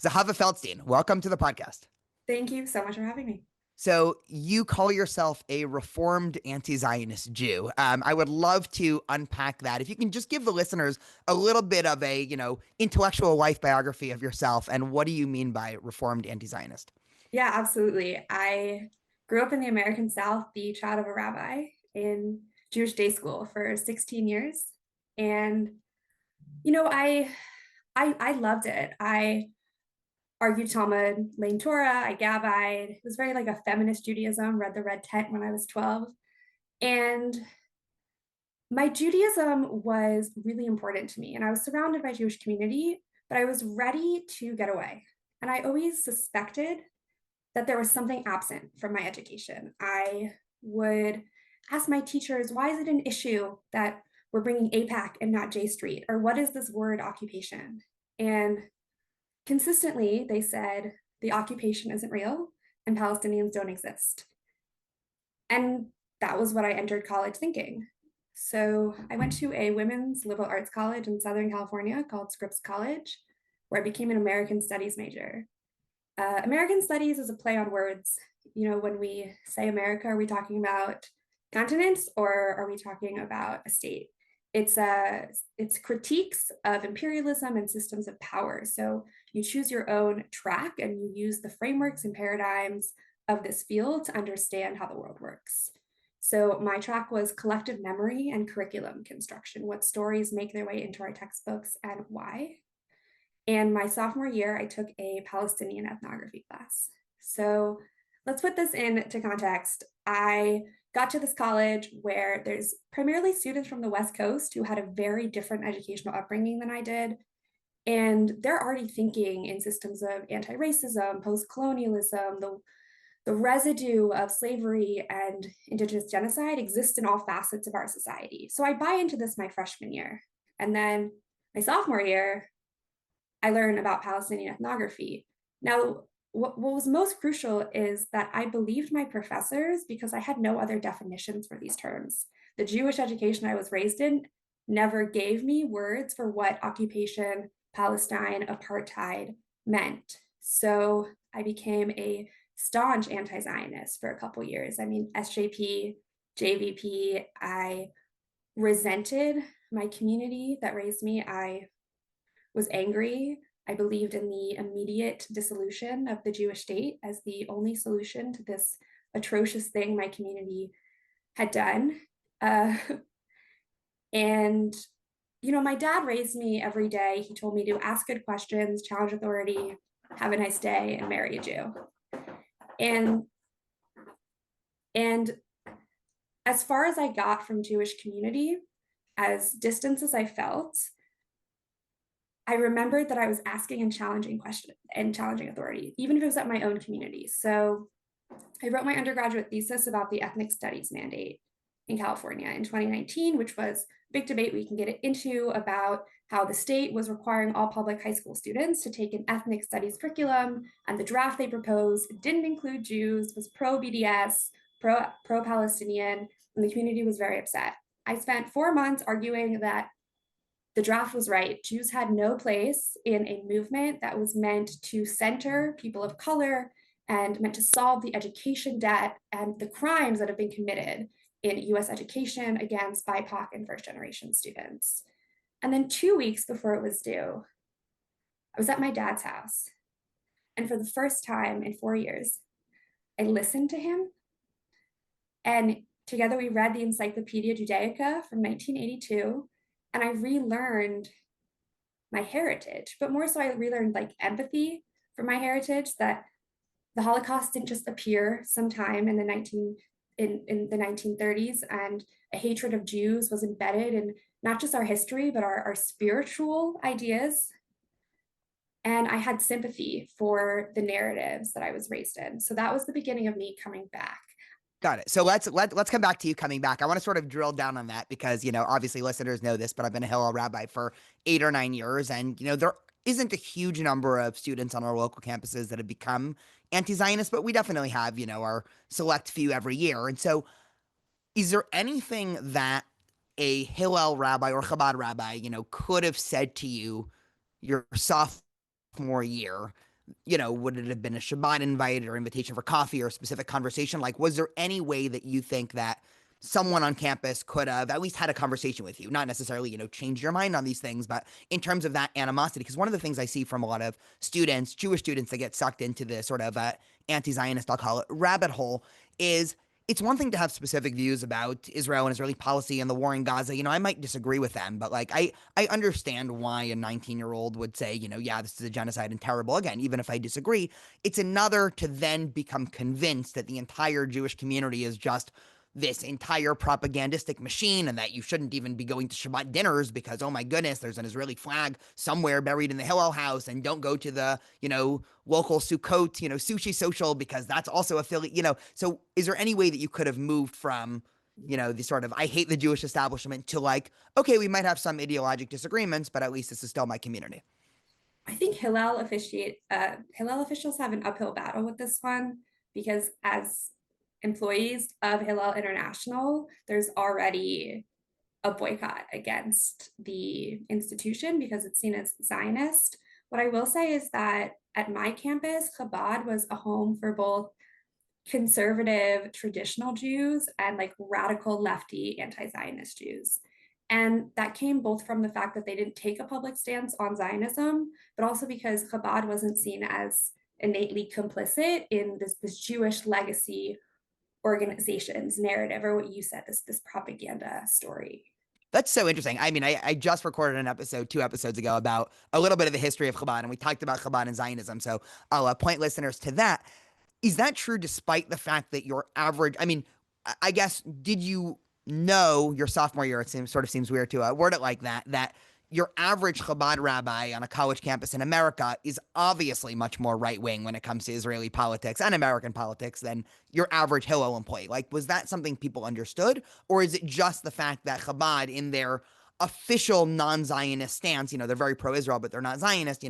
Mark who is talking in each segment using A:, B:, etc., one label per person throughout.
A: Zahava Feldstein, welcome to the podcast.
B: Thank you so much for having me.
A: So you call yourself a reformed anti-Zionist Jew. I would love to unpack that. If you can just give the listeners a little bit of a, intellectual life biography of yourself, and what do you mean by reformed anti-Zionist?
B: Yeah, absolutely. I grew up in the American South, the child of a rabbi in Jewish day school for 16 years. And, I loved it. I argued Talmud, learned Torah, I gabbide. It was very like a feminist Judaism, read the Red Tent when I was 12. And my Judaism was really important to me. And I was surrounded by Jewish community, but I was ready to get away. And I always suspected that there was something absent from my education. I would ask my teachers, why is it an issue that we're bringing APAC and not J Street? Or what is this word occupation? And consistently, they said the occupation isn't real and Palestinians don't exist. And that was what I entered college thinking. So I went to a women's liberal arts college in Southern California called Scripps College, where I became an American Studies major. American Studies is a play on words. When we say America, are we talking about continents or are we talking about a state? It's critiques of imperialism and systems of power. So you choose your own track and you use the frameworks and paradigms of this field to understand how the world works. So my track was collective memory and curriculum construction. What stories make their way into our textbooks and why? And my sophomore year, I took a Palestinian ethnography class. So let's put this into context. I got to this college where there's primarily students from the West Coast who had a very different educational upbringing than I did. And they're already thinking in systems of anti-racism, post-colonialism, the residue of slavery and indigenous genocide exists in all facets of our society. So I buy into this my freshman year. And then my sophomore year, I learned about Palestinian ethnography. Now, what was most crucial is that I believed my professors because I had no other definitions for these terms. The Jewish education I was raised in never gave me words for what occupation, Palestine, apartheid meant. So I became a staunch anti-Zionist for a couple years. I mean, SJP, JVP, I resented my community that raised me. I was angry. I believed in the immediate dissolution of the Jewish state as the only solution to this atrocious thing my community had done. Uh, and, my dad raised me every day. He told me to ask good questions, challenge authority, have a nice day, and marry a Jew. And and as far as I got from Jewish community, as distant as I felt, I remembered that I was asking and challenging questions and challenging authority, even if it was at my own community. So I wrote my undergraduate thesis about the ethnic studies mandate in California in 2019, which was a big debate we can get into about how the state was requiring all public high school students to take an ethnic studies curriculum, and the draft they proposed didn't include Jews, was pro-BDS, pro-Palestinian, and the community was very upset. I spent 4 months arguing that the draft was right. Jews had no place in a movement that was meant to center people of color and meant to solve the education debt and the crimes that have been committed in US education against BIPOC and first generation students. And then 2 weeks before it was due, I was at my dad's house. And for the first time in 4 years, I listened to him. And together we read the Encyclopedia Judaica from 1982. And I relearned my heritage, but more so I relearned like empathy for my heritage, that the Holocaust didn't just appear sometime in the 1930s, and a hatred of Jews was embedded in not just our history, but our spiritual ideas. And I had sympathy for the narratives that I was raised in. So that was the beginning of me coming back.
A: Got it. So let's come back to you coming back. I want to sort of drill down on that because, obviously listeners know this, but I've been a Hillel rabbi for 8 or 9 years. And, there isn't a huge number of students on our local campuses that have become anti-Zionist, but we definitely have, our select few every year. And so is there anything that a Hillel rabbi or Chabad rabbi, could have said to you your sophomore year would it have been a Shabbat invite or invitation for coffee or a specific conversation? Like, was there any way that you think that someone on campus could have at least had a conversation with you? Not necessarily, change your mind on these things, but in terms of that animosity, because one of the things I see from a lot of students, Jewish students that get sucked into the sort of anti-Zionist, I'll call it, rabbit hole, is it's one thing to have specific views about Israel and Israeli policy and the war in Gaza. I might disagree with them, but like I understand why a 19-year-old would say, yeah, this is a genocide and terrible. Again, even if I disagree, it's another to then become convinced that the entire Jewish community is just this entire propagandistic machine and that you shouldn't even be going to Shabbat dinners because, oh my goodness, there's an Israeli flag somewhere buried in the Hillel house, and don't go to the, local Sukkot, sushi social because that's also affiliate, So is there any way that you could have moved from, the sort of, I hate the Jewish establishment to like, okay, we might have some ideologic disagreements, but at least this is still my community?
B: I think Hillel officials have an uphill battle with this one because as employees of Hillel International, there's already a boycott against the institution because it's seen as Zionist. What I will say is that at my campus, Chabad was a home for both conservative traditional Jews and like radical lefty anti-Zionist Jews. And that came both from the fact that they didn't take a public stance on Zionism, but also because Chabad wasn't seen as innately complicit in this Jewish legacy organization's narrative, or what you said, this propaganda story.
A: That's so interesting. I mean, I just recorded an episode 2 episodes ago about a little bit of the history of Chabad, and we talked about Chabad and Zionism. So I'll point listeners to that. Is that true despite the fact that your average, I mean, I guess, did you know your sophomore year, sort of seems weird to word it like that, that your average Chabad rabbi on a college campus in America is obviously much more right wing when it comes to Israeli politics and American politics than your average Hillel employee? Like, was that something people understood? Or is it just the fact that Chabad, in their official non-Zionist stance, they're very pro-Israel, but they're not Zionist,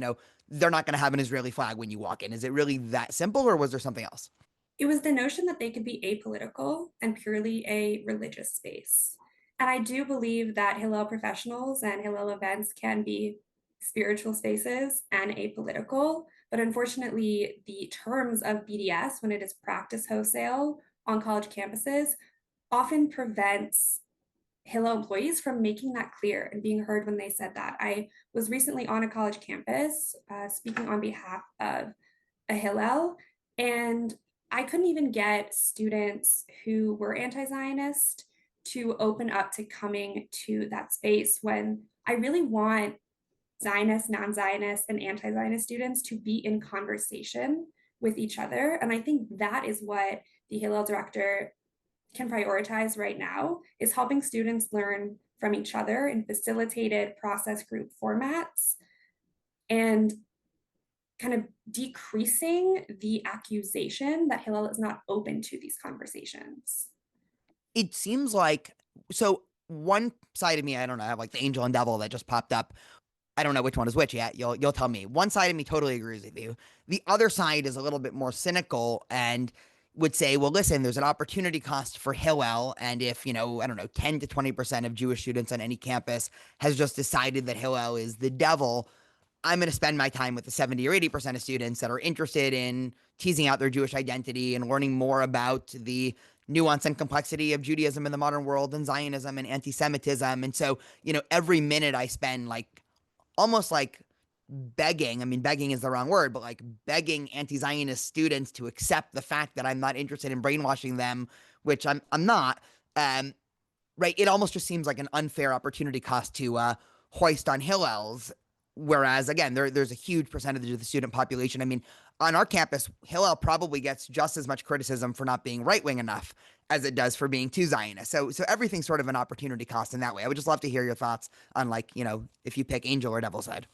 A: they're not going to have an Israeli flag when you walk in? Is it really that simple, or was there something else?
B: It was the notion that they could be apolitical and purely a religious space. And I do believe that Hillel professionals and Hillel events can be spiritual spaces and apolitical. But unfortunately, the terms of BDS, when it is practiced wholesale on college campuses, often prevents Hillel employees from making that clear and being heard when they said that. I was recently on a college campus speaking on behalf of a Hillel, and I couldn't even get students who were anti-Zionist to open up to coming to that space when I really want Zionist, non-Zionist, and anti-Zionist students to be in conversation with each other. And I think that is what the Hillel director can prioritize right now, is helping students learn from each other in facilitated process group formats and kind of decreasing the accusation that Hillel is not open to these conversations.
A: It seems like, so one side of me, I don't know, I have like the angel and devil that just popped up. I don't know which one is which yet. You'll tell me. One side of me totally agrees with you. The other side is a little bit more cynical and would say, well, listen, there's an opportunity cost for Hillel, and if, I don't know, 10 to 20% of Jewish students on any campus has just decided that Hillel is the devil, I'm going to spend my time with the 70 or 80% of students that are interested in teasing out their Jewish identity and learning more about the nuance and complexity of Judaism in the modern world and Zionism and anti-Semitism. And so, every minute I spend like almost like begging, I mean, begging is the wrong word, but like begging anti-Zionist students to accept the fact that I'm not interested in brainwashing them, which I'm not. Right? It almost just seems like an unfair opportunity cost to hoist on Hillel's. Whereas, again, there's a huge percentage of the student population. I mean, on our campus, Hillel probably gets just as much criticism for not being right wing enough as it does for being too Zionist. So everything's sort of an opportunity cost in that way. I would just love to hear your thoughts on, like, if you pick angel or devil side.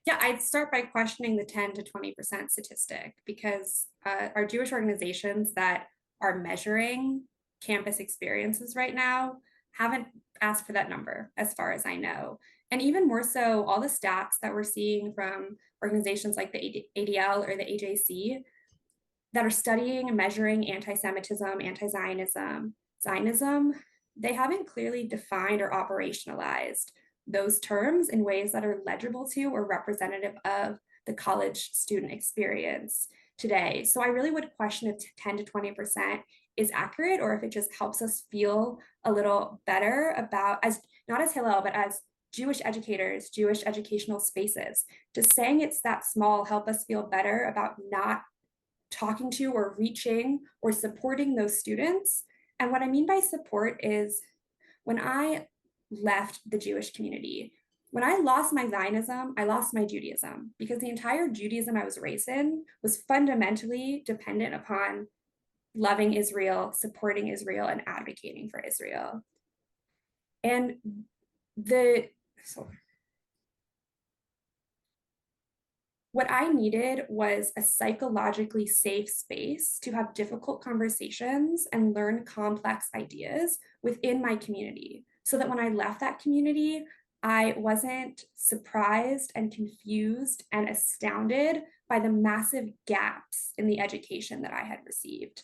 B: Yeah, I'd start by questioning the 10 to 20% statistic because our Jewish organizations that are measuring campus experiences right now haven't asked for that number, as far as I know. And even more so, all the stats that we're seeing from organizations like the ADL or the AJC that are studying and measuring anti-Semitism, anti-Zionism, Zionism, they haven't clearly defined or operationalized those terms in ways that are legible to or representative of the college student experience today. So I really would question if 10 to 20% is accurate, or if it just helps us feel a little better about, as not as Hillel, but as Jewish educators, Jewish educational spaces. Just saying it's that small help us feel better about not talking to or reaching or supporting those students. And what I mean by support is, when I left the Jewish community, when I lost my Zionism, I lost my Judaism, because the entire Judaism I was raised in was fundamentally dependent upon loving Israel, supporting Israel, and advocating for Israel. And the so what I needed was a psychologically safe space to have difficult conversations and learn complex ideas within my community, so that when I left that community, I wasn't surprised and confused and astounded by the massive gaps in the education that I had received.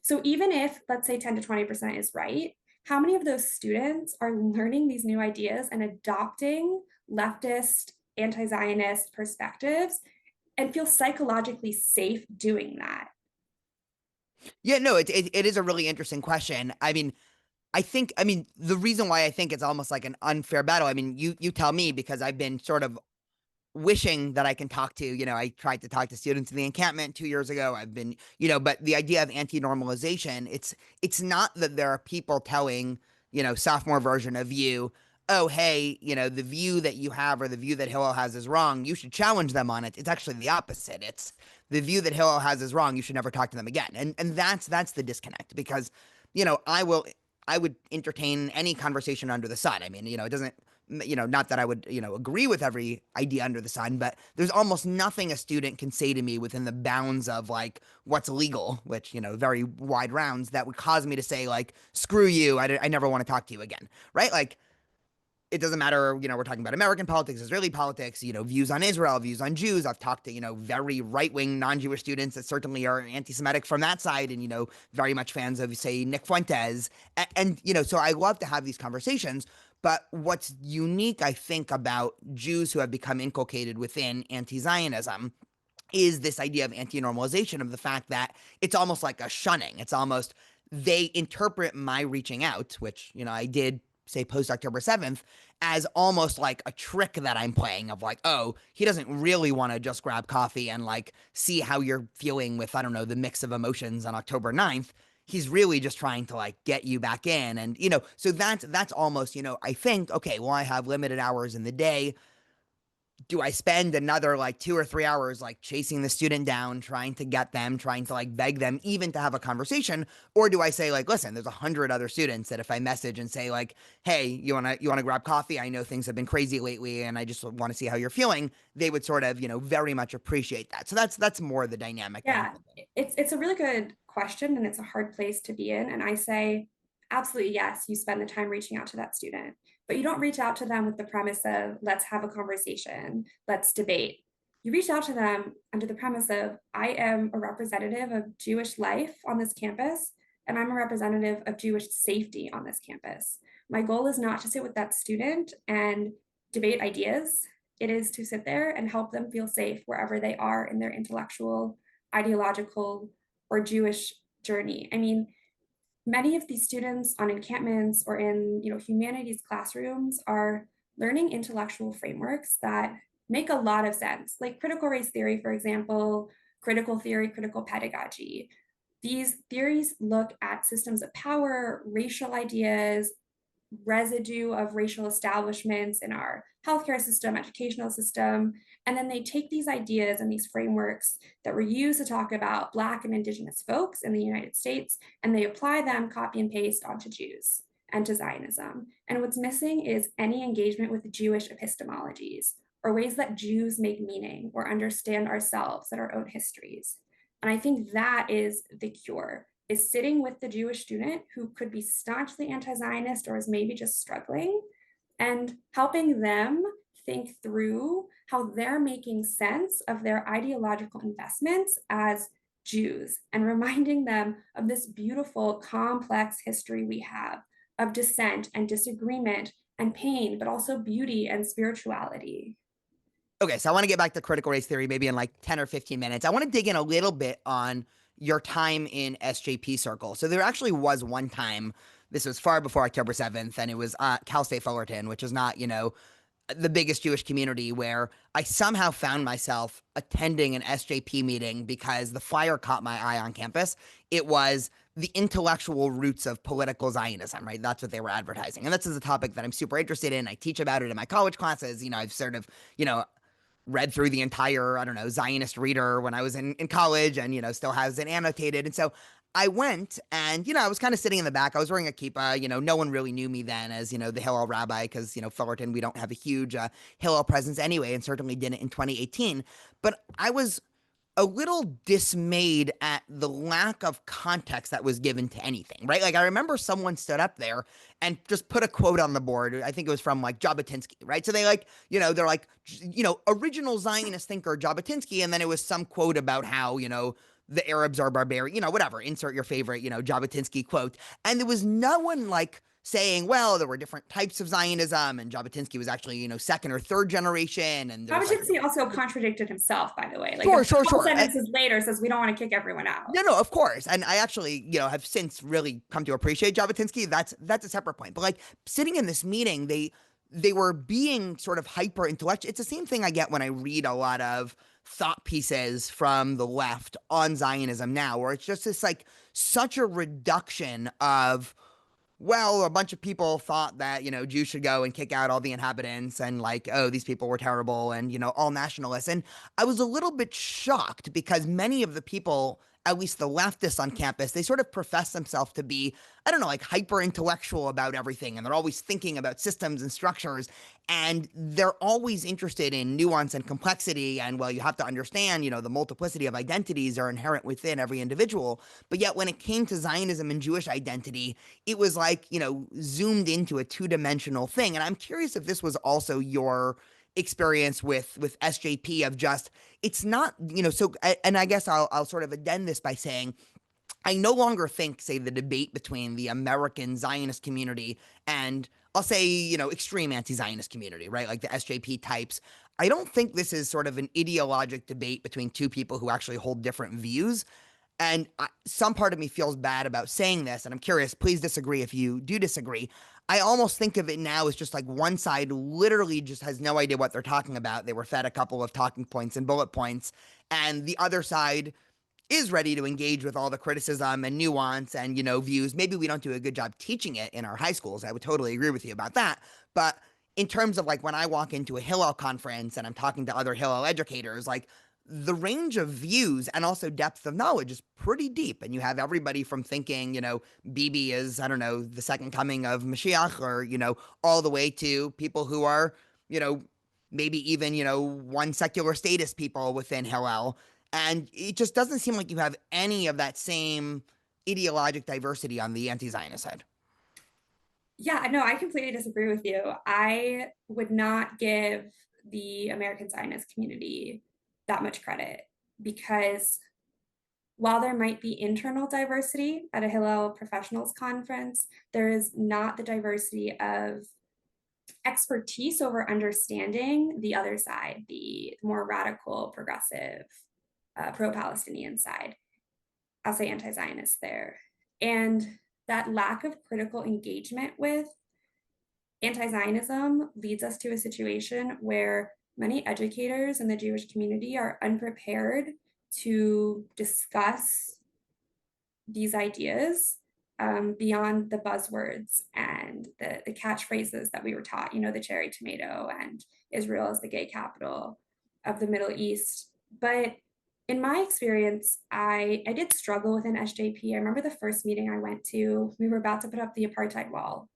B: So even if, let's say, 10 to 20% is right, how many of those students are learning these new ideas and adopting leftist, anti-Zionist perspectives and feel psychologically safe doing that?
A: Yeah, no, it is a really interesting question. I mean, the reason why I think it's almost like an unfair battle. I mean, you tell me, because I've been sort of wishing that I can talk to, I tried to talk to students in the encampment 2 years ago. I've been, but the idea of anti-normalization, it's not that there are people telling, sophomore version of you, oh, hey, the view that you have or the view that Hillel has is wrong. You should challenge them on it. It's actually the opposite. It's the view that Hillel has is wrong. You should never talk to them again. And that's the disconnect, because, I would entertain any conversation under the sun. I mean, it doesn't, not that I would, agree with every idea under the sun, but there's almost nothing a student can say to me within the bounds of like what's legal, which, very wide rounds, that would cause me to say like, screw you. I never want to talk to you again. Right. Like, it doesn't matter, we're talking about American politics, Israeli politics, views on Israel, views on Jews. I've talked to, very right-wing non-Jewish students that certainly are anti-Semitic from that side, and, very much fans of, say, Nick Fuentes. So I love to have these conversations. But what's unique, I think, about Jews who have become inculcated within anti-Zionism is this idea of anti-normalization, of the fact that it's almost like a shunning. It's almost, they interpret my reaching out, which, I did say post October 7th, as almost like a trick that I'm playing, of like, oh, he doesn't really want to just grab coffee and like see how you're feeling with, I don't know, the mix of emotions on October 9th. He's really just trying to like get you back in. And, so that's almost, I think, okay, well, I have limited hours in the day. Do I spend another like 2 or 3 hours like chasing the student down, trying to get them, trying to like beg them even to have a conversation? Or do I say like, listen, there's 100 other students that if I message and say like, hey, you wanna grab coffee? I know things have been crazy lately and I just want to see how you're feeling. They would sort of, very much appreciate that. So that's more the dynamic that I'm
B: Yeah,
A: thinking.
B: it's a really good question, and it's a hard place to be in. And I say, absolutely, yes, you spend the time reaching out to that student, but you don't reach out to them with the premise of, let's have a conversation, let's debate. You reach out to them under the premise of, I am a representative of Jewish life on this campus, and I'm a representative of Jewish safety on this campus. My goal is not to sit with that student and debate ideas. It is to sit there and help them feel safe wherever they are in their intellectual, ideological, or Jewish journey. I mean, many of these students on encampments or in humanities classrooms are learning intellectual frameworks that make a lot of sense, like critical race theory, for example, critical theory, critical pedagogy. These theories look at systems of power, racial ideas, residue of racial establishments in our healthcare system, educational system. And then they take these ideas and these frameworks that were used to talk about Black and Indigenous folks in the United States, and they apply them, copy and paste, onto Jews and to Zionism. And what's missing is any engagement with Jewish epistemologies or ways that Jews make meaning or understand ourselves and our own histories. And I think that is the cure, is sitting with the Jewish student who could be staunchly anti-Zionist or is maybe just struggling, and helping them think through how they're making sense of their ideological investments as Jews, and reminding them of this beautiful, complex history we have of dissent and disagreement and pain, but also beauty and spirituality.
A: Okay, so I want to get back to critical race theory maybe in like 10 or 15 minutes. I want to dig in a little bit on your time in SJP circle. So there actually was one time, this was far before October 7th, and it was Cal State Fullerton, which is not, the biggest Jewish community, where I somehow found myself attending an SJP meeting because the flyer caught my eye on campus. It was the intellectual roots of political Zionism, right? That's what they were advertising. And this is a topic that I'm super interested in. I teach about it in my college classes. I've sort of, read through the entire, I don't know, Zionist reader when I was in college, and, still has it annotated. And so I went, and, I was kind of sitting in the back. I was wearing a kippah. No one really knew me then as, the Hillel rabbi, because, Fullerton, we don't have a huge Hillel presence anyway, and certainly didn't in 2018. But I was a little dismayed at the lack of context that was given to anything, right? Like, I remember someone stood up there and just put a quote on the board. I think it was from like Jabotinsky, right? So they like, they're like, original Zionist thinker Jabotinsky. And then it was some quote about how, the Arabs are barbarian, whatever, insert your favorite, Jabotinsky quote. And there was no one like saying, well, there were different types of Zionism, and Jabotinsky was actually, second or third generation. And there's like,
B: Jabotinsky also contradicted himself, by the way. Like
A: sure,
B: a
A: sure,
B: couple
A: sure.
B: sentences later says we don't want to kick everyone out.
A: No, no, of course. And I actually, have since really come to appreciate Jabotinsky. That's a separate point. But like sitting in this meeting, they were being sort of hyper intellectual. It's the same thing I get when I read a lot of thought pieces from the left on Zionism now, where it's just this like such a reduction of, well, a bunch of people thought that, Jews should go and kick out all the inhabitants, and like, oh, these people were terrible, and, all nationalists. And I was a little bit shocked because many of the people, at least the leftists on campus, they sort of profess themselves to be, I don't know, like hyper intellectual about everything. And they're always thinking about systems and structures. And they're always interested in nuance and complexity. And, well, you have to understand, the multiplicity of identities are inherent within every individual. But yet when it came to Zionism and Jewish identity, it was like, zoomed into a two-dimensional thing. And I'm curious if this was also your experience with SJP, of just, it's not, so, and I guess I'll sort of addend this by saying, I no longer think, say, the debate between the American Zionist community and, I'll say, extreme anti-Zionist community, right? Like the SJP types. I don't think this is sort of an ideologic debate between two people who actually hold different views. And some part of me feels bad about saying this, and I'm curious, please disagree if you do disagree. I almost think of it now as just like one side literally just has no idea what they're talking about. They were fed a couple of talking points and bullet points, and the other side is ready to engage with all the criticism and nuance and, views. Maybe we don't do a good job teaching it in our high schools. I would totally agree with you about that. But in terms of like when I walk into a Hillel conference and I'm talking to other Hillel educators, like the range of views and also depth of knowledge is pretty deep. And you have everybody from thinking, Bibi is, I don't know, the second coming of Mashiach, or, all the way to people who are, maybe even, one secular status people within Hillel. And it just doesn't seem like you have any of that same ideologic diversity on the anti-Zionist side.
B: Yeah, no, I completely disagree with you. I would not give the American Zionist community that much credit, because while there might be internal diversity at a Hillel professionals conference, there is not the diversity of expertise over understanding the other side, the more radical, progressive, pro-Palestinian side. I'll say anti-Zionist there. And that lack of critical engagement with anti-Zionism leads us to a situation where many educators in the Jewish community are unprepared to discuss these ideas beyond the buzzwords and the catchphrases that we were taught, the cherry tomato and Israel as the gay capital of the Middle East. But in my experience, I did struggle with an SJP. I remember the first meeting I went to, we were about to put up the apartheid wall.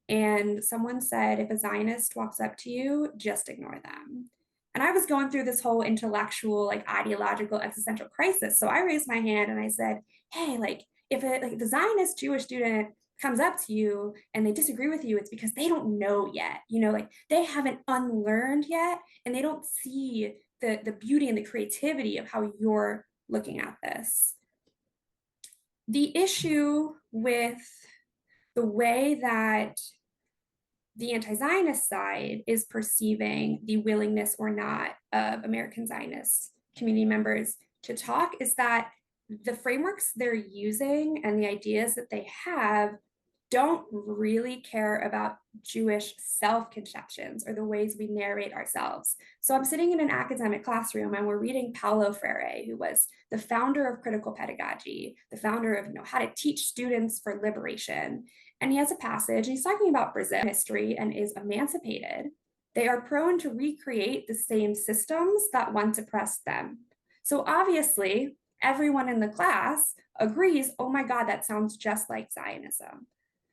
B: And someone said, if a Zionist walks up to you, just ignore them. And I was going through this whole intellectual, like ideological, existential crisis. So I raised my hand and I said, hey, like if the Zionist Jewish student comes up to you and they disagree with you, it's because they don't know yet, like they haven't unlearned yet, and they don't see the beauty and the creativity of how you're looking at this. The issue with the way that the anti-Zionist side is perceiving the willingness or not of American Zionist community members to talk is that the frameworks they're using and the ideas that they have don't really care about Jewish self-conceptions or the ways we narrate ourselves. So I'm sitting in an academic classroom and we're reading Paulo Freire, who was the founder of critical pedagogy, the founder of how to teach students for liberation. And he has a passage, and he's talking about Brazil history and is emancipated. They are prone to recreate the same systems that once oppressed them. So obviously, everyone in the class agrees, oh my God, that sounds just like Zionism.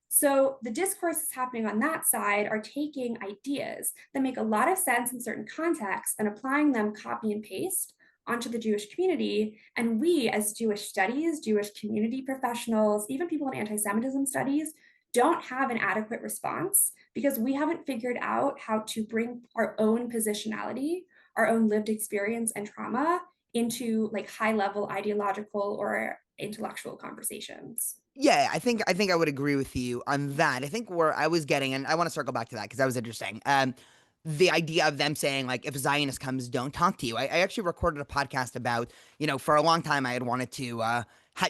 B: So the discourses happening on that side are taking ideas that make a lot of sense in certain contexts and applying them copy and paste onto the Jewish community. And we, as Jewish studies, Jewish community professionals, even people in anti-Semitism studies, don't have an adequate response because we haven't figured out how to bring our own positionality, our own lived experience and trauma into like high level ideological or intellectual conversations.
A: Yeah, I think I would agree with you on that. I think where I was getting, and I want to circle back to that because that was interesting. The idea of them saying like, if a Zionist comes, don't talk to you. I actually recorded a podcast about, for a long time I had wanted to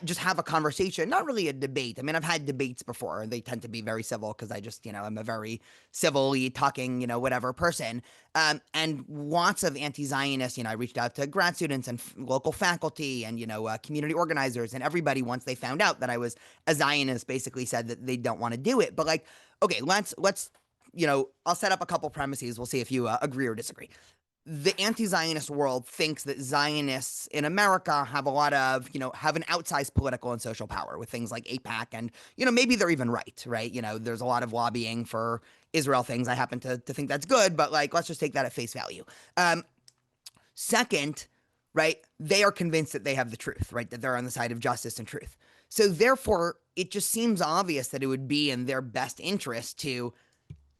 A: just have a conversation, not really a debate. I mean, I've had debates before. They tend to be very civil because I just, I'm a very civilly talking, whatever person. And lots of anti-Zionists, I reached out to grad students and local faculty and, community organizers, and everybody, once they found out that I was a Zionist, basically said that they don't want to do it. But like, okay, let's I'll set up a couple premises. We'll see if you agree or disagree. The anti-Zionist world thinks that Zionists in America have a lot of, have an outsized political and social power with things like AIPAC, and, maybe they're even right? There's a lot of lobbying for Israel things. I happen to think that's good, but like, let's just take that at face value. Second, right, they are convinced that they have the truth, right, that they're on the side of justice and truth. So therefore, it just seems obvious that it would be in their best interest to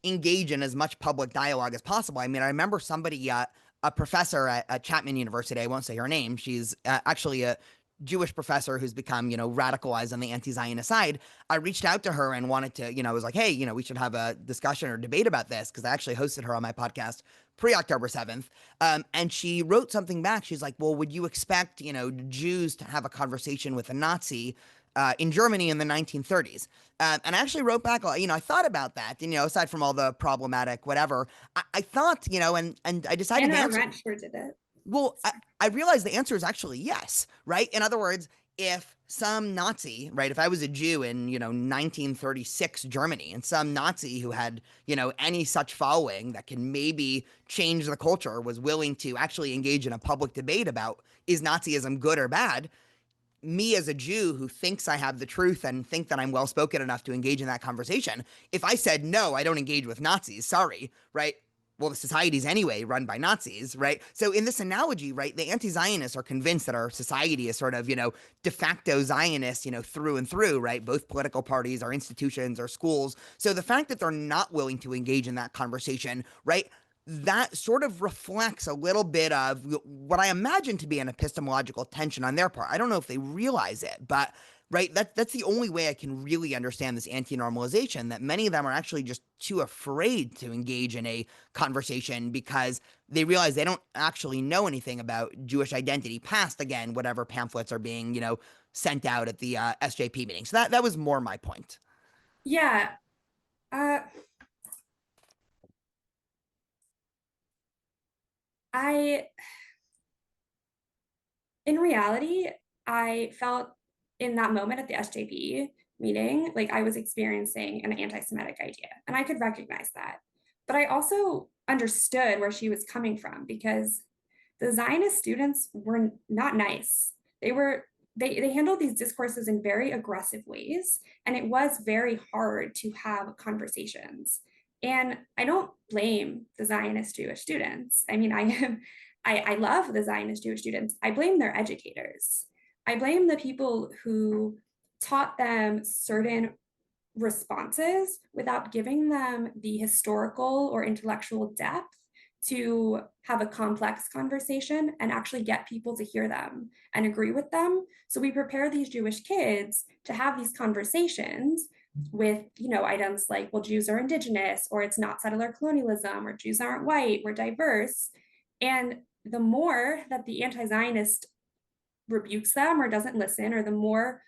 A: engage in as much public dialogue as possible. I mean, I remember somebody, a professor at Chapman University, I won't say her name, she's actually a Jewish professor who's become, radicalized on the anti-Zionist side. I reached out to her and wanted to, I was like, hey, we should have a discussion or debate about this, because I actually hosted her on my podcast pre-October 7th. And she wrote something back. She's like, well, would you expect, Jews to have a conversation with a Nazi in Germany in the 1930s? And I actually wrote back, I thought about that, aside from all the problematic whatever, I thought, and I decided
B: And
A: to
B: our
A: answer.
B: rent sure did it.
A: Well, I realized the answer is actually yes, right? In other words, if some Nazi, right, if I was a Jew in, 1936 Germany, and some Nazi who had, any such following that can maybe change the culture was willing to actually engage in a public debate about, is Nazism good or bad? Me as a Jew who thinks I have the truth and think that I'm well spoken enough to engage in that conversation, if I said, no, I don't engage with Nazis, sorry, right? Well, the society's anyway run by Nazis, right? So in this analogy, right, the anti-Zionists are convinced that our society is sort of, de facto Zionist, through and through, right? Both political parties, our institutions, our schools. So the fact that they're not willing to engage in that conversation, right, that sort of reflects a little bit of what I imagine to be an epistemological tension on their part. I don't know if they realize it, but right, that's the only way I can really understand this anti-normalization, that many of them are actually just too afraid to engage in a conversation because they realize they don't actually know anything about Jewish identity past, again, whatever pamphlets are being, sent out at the SJP meeting. So that was more my point.
B: Yeah. Uh, I, in reality, I felt in that moment at the SJP meeting, like I was experiencing an anti Semitic idea, and I could recognize that. But I also understood where she was coming from because the Zionist students were not nice. They handled these discourses in very aggressive ways, and it was very hard to have conversations. And I don't blame the Zionist Jewish students. I mean, I am I love the Zionist Jewish students. I blame their educators. I blame the people who taught them certain responses without giving them the historical or intellectual depth to have a complex conversation and actually get people to hear them and agree with them. So we prepare these Jewish kids to have these conversations, with, items like, well, Jews are indigenous, or it's not settler colonialism, or Jews aren't white, we're diverse. And the more that the anti-Zionist rebukes them or doesn't listen, or the more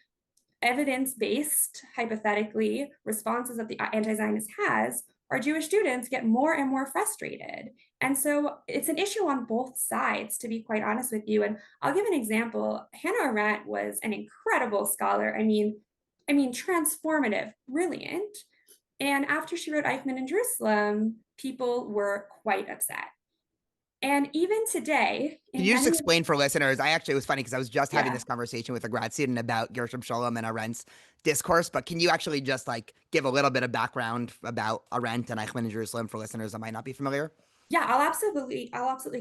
B: evidence-based, hypothetically, responses that the anti-Zionist has, our Jewish students get more and more frustrated. And so it's an issue on both sides, to be quite honest with you. And I'll give an example. Hannah Arendt was an incredible scholar. I mean, transformative, brilliant. And after she wrote Eichmann in Jerusalem, people were quite upset. And even today,
A: Can
B: in
A: you just
B: many,
A: explain for listeners? It was funny because I was just having
B: yeah,
A: this conversation with a grad student about Gershom Scholem and Arendt's discourse, but can you actually just like give a little bit of background about Arendt and Eichmann in Jerusalem for listeners that might not be familiar?
B: yeah, I'll absolutely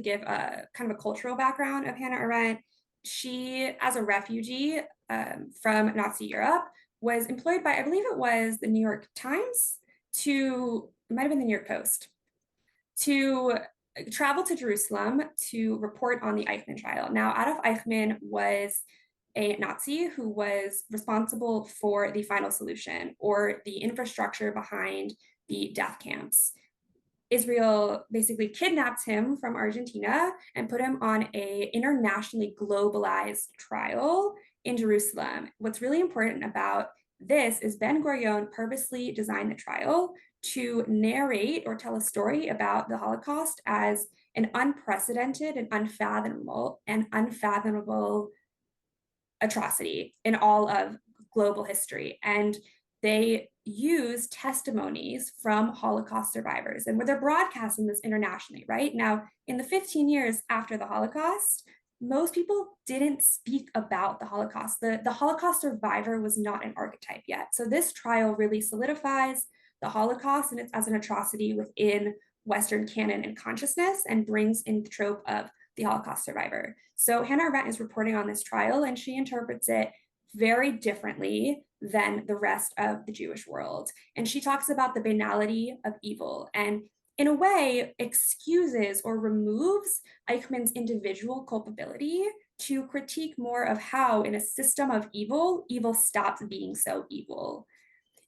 B: give a kind of a cultural background of Hannah Arendt. She, as a refugee from Nazi Europe, was employed by, I believe it was the New York Times, it might have been the New York Post, to travel to Jerusalem to report on the Eichmann trial. Now, Adolf Eichmann was a Nazi who was responsible for the final solution, or the infrastructure behind the death camps. Israel basically kidnapped him from Argentina and put him on a internationally globalized trial in Jerusalem. What's really important about this is Ben Gurion purposely designed the trial to narrate or tell a story about the Holocaust as an unprecedented and unfathomable atrocity in all of global history. And they use testimonies from Holocaust survivors, and where they're broadcasting this internationally, right? Now, in the 15 years after the Holocaust, most people didn't speak about the Holocaust. The Holocaust survivor was not an archetype yet. So this trial really solidifies the Holocaust and it's as an atrocity within Western canon and consciousness, and brings in the trope of the Holocaust survivor. So Hannah Arendt is reporting on this trial, and she interprets it very differently than the rest of the Jewish world. And she talks about the banality of evil, and in a way excuses or removes Eichmann's individual culpability to critique more of how, in a system of evil, evil stops being so evil.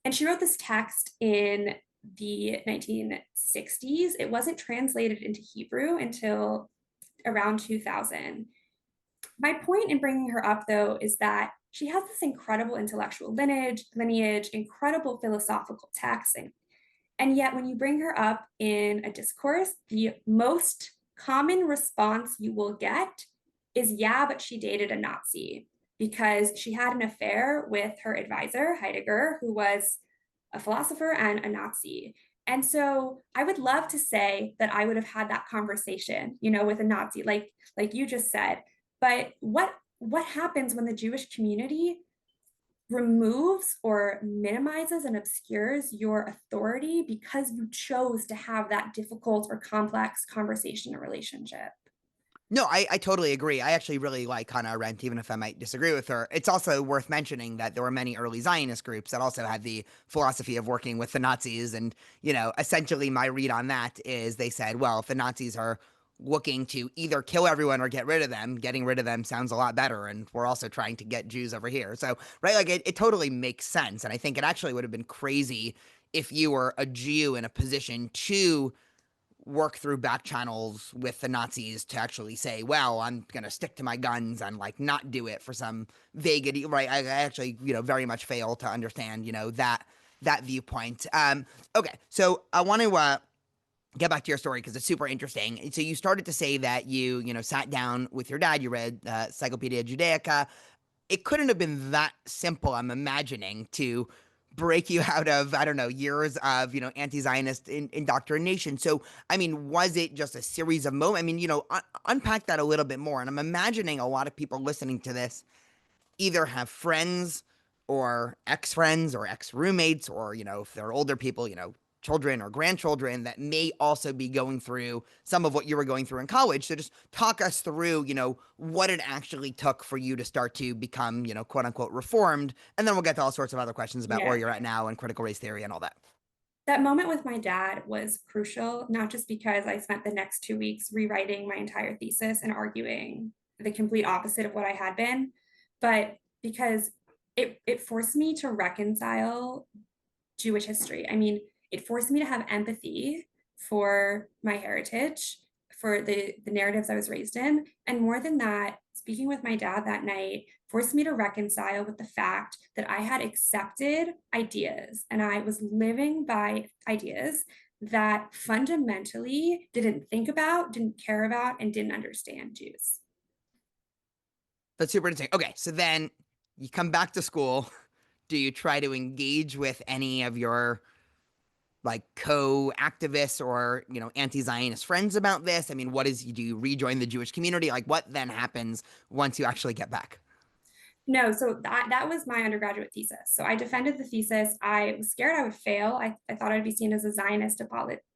B: And she wrote this text in the 1960s. It wasn't translated into Hebrew until around 2000. My point in bringing her up, though, is that she has this incredible intellectual lineage, incredible philosophical texts, and yet when you bring her up in a discourse, the most common response you will get is, yeah, but she dated a Nazi, because she had an affair with her advisor, Heidegger, who was a philosopher and a Nazi. And so I would love to say that I would have had that conversation, with a Nazi, like you just said. But what happens when the Jewish community removes or minimizes and obscures your authority because you chose to have that difficult or complex conversation or relationship?
A: No, I totally agree. I actually really like Hannah Arendt, even if I might disagree with her. It's also worth mentioning that there were many early Zionist groups that also had the philosophy of working with the Nazis. And, essentially my read on that is they said, well, if the Nazis are looking to either kill everyone or get rid of them, getting rid of them sounds a lot better. And we're also trying to get Jews over here. So, right, like it totally makes sense. And I think it actually would have been crazy if you were a Jew in a position to work through back channels with the Nazis to actually say, well, I'm going to stick to my guns and like not do it for some vague, right? I actually, very much fail to understand, that viewpoint. Okay. So I want to, get back to your story because it's super interesting. So you started to say that you sat down with your dad, you read Encyclopedia Judaica. It couldn't have been that simple, I'm imagining, to break you out of, I don't know, years of, anti-Zionist indoctrination. So, I mean, was it just a series of moments? I mean, unpack that a little bit more. And I'm imagining a lot of people listening to this either have friends or ex-friends or ex-roommates, or, if they're older people, children or grandchildren that may also be going through some of what you were going through in college. So just talk us through, what it actually took for you to start to become, quote unquote, reformed. And then we'll get to all sorts of other questions about where
B: Yeah.
A: you're at now and critical race theory and all that.
B: That moment with my dad was crucial, not just because I spent the next 2 weeks rewriting my entire thesis and arguing the complete opposite of what I had been, but because it forced me to reconcile Jewish history. I mean, it forced me to have empathy for my heritage, for the narratives I was raised in. And more than that, speaking with my dad that night forced me to reconcile with the fact that I had accepted ideas and I was living by ideas that fundamentally didn't think about, didn't care about, and didn't understand Jews.
A: That's super interesting. Okay, so then you come back to school. Do you try to engage with any of your like co-activists or anti-Zionist friends about this? I mean, do you rejoin the Jewish community? Like, what then happens once you actually get back?
B: No, so that was my undergraduate thesis. So I defended the thesis. I was scared I would fail. I thought I'd be seen as a Zionist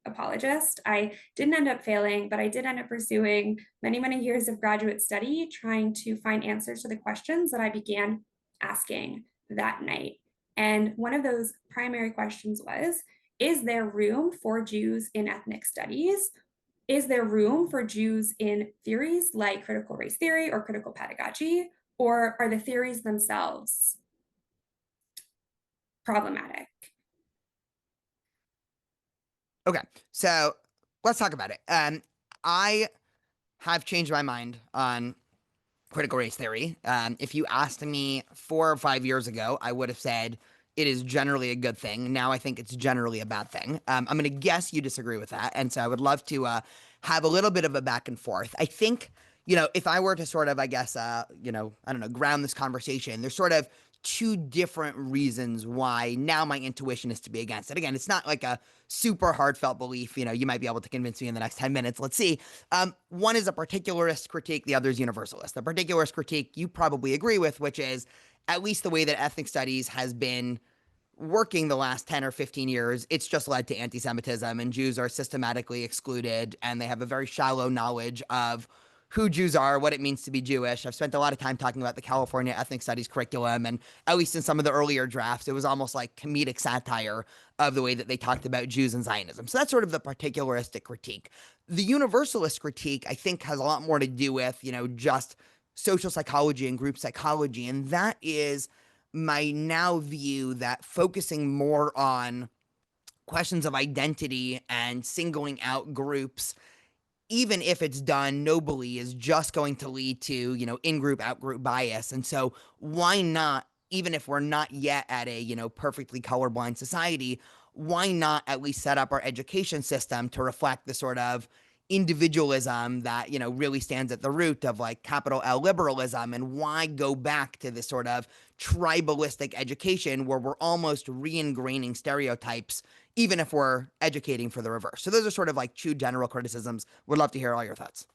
B: apologist. I didn't end up failing, but I did end up pursuing many, many years of graduate study, trying to find answers to the questions that I began asking that night. And one of those primary questions was, is there room for Jews in ethnic studies? Is there room for Jews in theories like critical race theory or critical pedagogy? Or are the theories themselves problematic?
A: Okay, so let's talk about it. I have changed my mind on critical race theory. If you asked me 4 or 5 years ago, I would have said it is generally a good thing. Now I think it's generally a bad thing. I'm going to guess you disagree with that. And so I would love to have a little bit of a back and forth. I think, if I were to sort of, I guess, I don't know, ground this conversation, there's sort of two different reasons why now my intuition is to be against it. Again, it's not like a super heartfelt belief. You might be able to convince me in the next 10 minutes. Let's see. One is a particularist critique, the other is universalist. The particularist critique you probably agree with, which is at least the way that ethnic studies has been working the last 10 or 15 years, it's just led to anti-Semitism, and Jews are systematically excluded, and they have a very shallow knowledge of who Jews are, what it means to be Jewish. I've spent a lot of time talking about the California ethnic studies curriculum, and at least in some of the earlier drafts, it was almost like comedic satire of the way that they talked about Jews and Zionism. So that's sort of the particularistic critique. The universalist critique, I think, has a lot more to do with, just social psychology and group psychology, and that is my now view that focusing more on questions of identity and singling out groups, even if it's done nobly, is just going to lead to, in-group, out-group bias. And so why not, even if we're not yet at a, perfectly colorblind society, why not at least set up our education system to reflect the sort of individualism that, really stands at the root of like capital L liberalism? And why go back to this sort of tribalistic education where we're almost re-ingraining stereotypes, even if we're educating for the reverse? So those are sort of like two general criticisms. Would love to hear all your thoughts.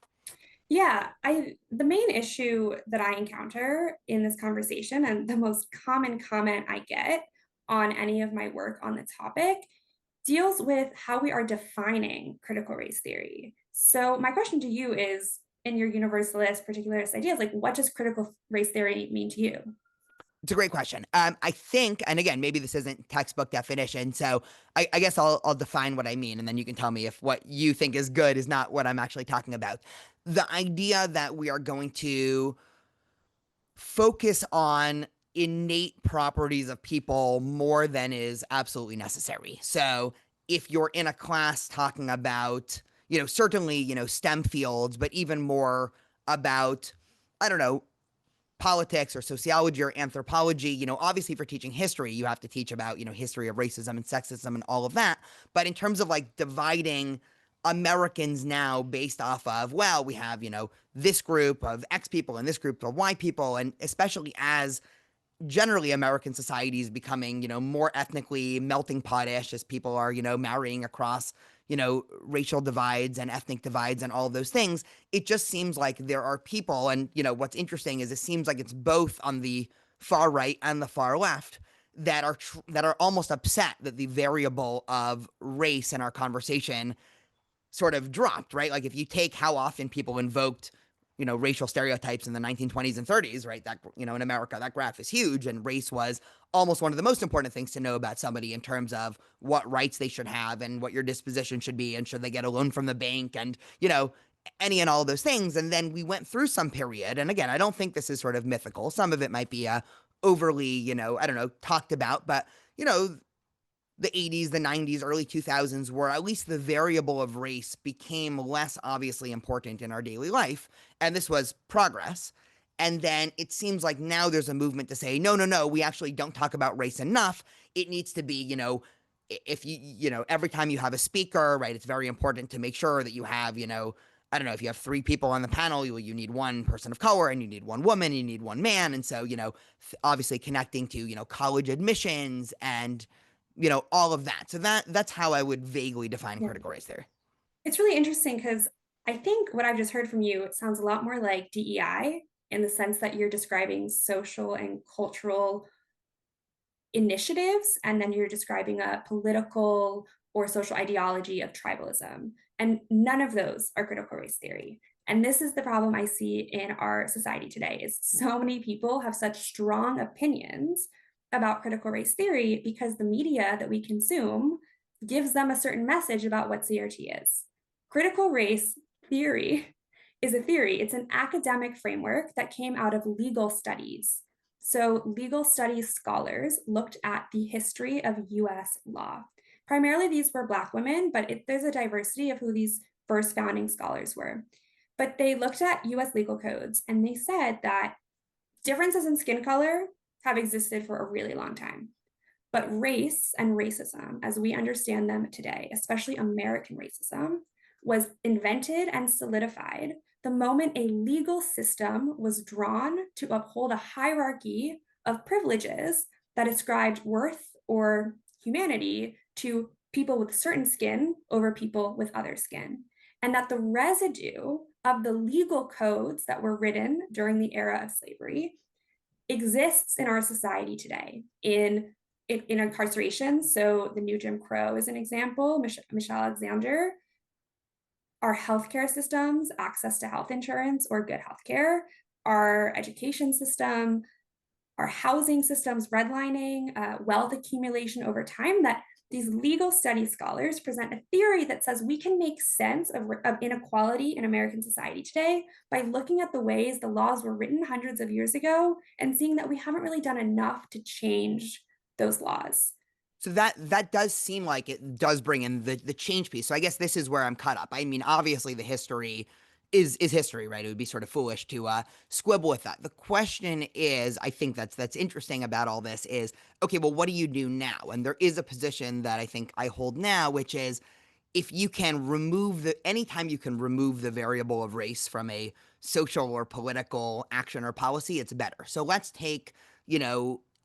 B: Yeah, the main issue that I encounter in this conversation and the most common comment I get on any of my work on the topic deals with how we are defining critical race theory. So my question to you is, in your universalist, particularist ideas, like what does critical race theory mean to you?
A: It's a great question. I think, and again, maybe this isn't textbook definition, so I guess I'll define what I mean, and then you can tell me if what you think is good is not what I'm actually talking about. The idea that we are going to focus on innate properties of people more than is absolutely necessary. So if you're in a class talking about, certainly, STEM fields, but even more about, I don't know, politics or sociology or anthropology, obviously for teaching history, you have to teach about, history of racism and sexism and all of that. But in terms of like dividing Americans now based off of, well, we have, this group of X people and this group of Y people, and especially as generally American society is becoming, more ethnically melting pot-ish as people are, marrying across, racial divides and ethnic divides and all of those things. It just seems like there are people, and, what's interesting is it seems like it's both on the far right and the far left that are almost upset that the variable of race in our conversation sort of dropped, right? Like if you take how often people invoked, racial stereotypes in the 1920s and 30s, right? That, in America, that graph is huge. And race was almost one of the most important things to know about somebody in terms of what rights they should have and what your disposition should be. And should they get a loan from the bank and, any and all of those things. And then we went through some period. And again, I don't think this is sort of mythical. Some of it might be overly, I don't know, talked about, but, the 80s, the 90s, early 2000s, where at least the variable of race became less obviously important in our daily life. And this was progress. And then it seems like now there's a movement to say, no, no, no, we actually don't talk about race enough. It needs to be, if every time you have a speaker, right, it's very important to make sure that you have, I don't know, if you have three people on the panel, you need one person of color and you need one woman, and you need one man. And so, obviously connecting to, college admissions and, all of that. So that's how I would vaguely define
B: Yeah.
A: critical race theory.
B: It's really interesting because I think what I've just heard from you, it sounds a lot more like DEI in the sense that you're describing social and cultural initiatives, and then you're describing a political or social ideology of tribalism. And none of those are critical race theory. And this is the problem I see in our society today is so many people have such strong opinions about critical race theory because the media that we consume gives them a certain message about what CRT is. Critical race theory is a theory. It's an academic framework that came out of legal studies. So, legal studies scholars looked at the history of US law. Primarily, these were Black women, but there's a diversity of who these first founding scholars were. But they looked at US legal codes and they said that differences in skin color have existed for a really long time. But race and racism, as we understand them today, especially American racism, was invented and solidified the moment a legal system was drawn to uphold a hierarchy of privileges that ascribed worth or humanity to people with certain skin over people with other skin. And that the residue of the legal codes that were written during the era of slavery exists in our society today in incarceration. So the new Jim Crow is an example, Michelle Alexander, our healthcare systems, access to health insurance or good healthcare, our education system, our housing systems, redlining, wealth accumulation over time, that these legal studies scholars present a theory that says we can make sense of inequality in American society today by looking at the ways the laws were written hundreds of years ago and seeing that we haven't really done enough to change those laws.
A: So that does seem like it does bring in the change piece. So I guess this is where I'm cut up. I mean, obviously the history is history, right? It would be sort of foolish to squibble with that. The question is, I think that's interesting about all this is, okay, well, what do you do now? And there is a position that I think I hold now, which is if you can anytime you can remove the variable of race from a social or political action or policy, it's better. So let's take,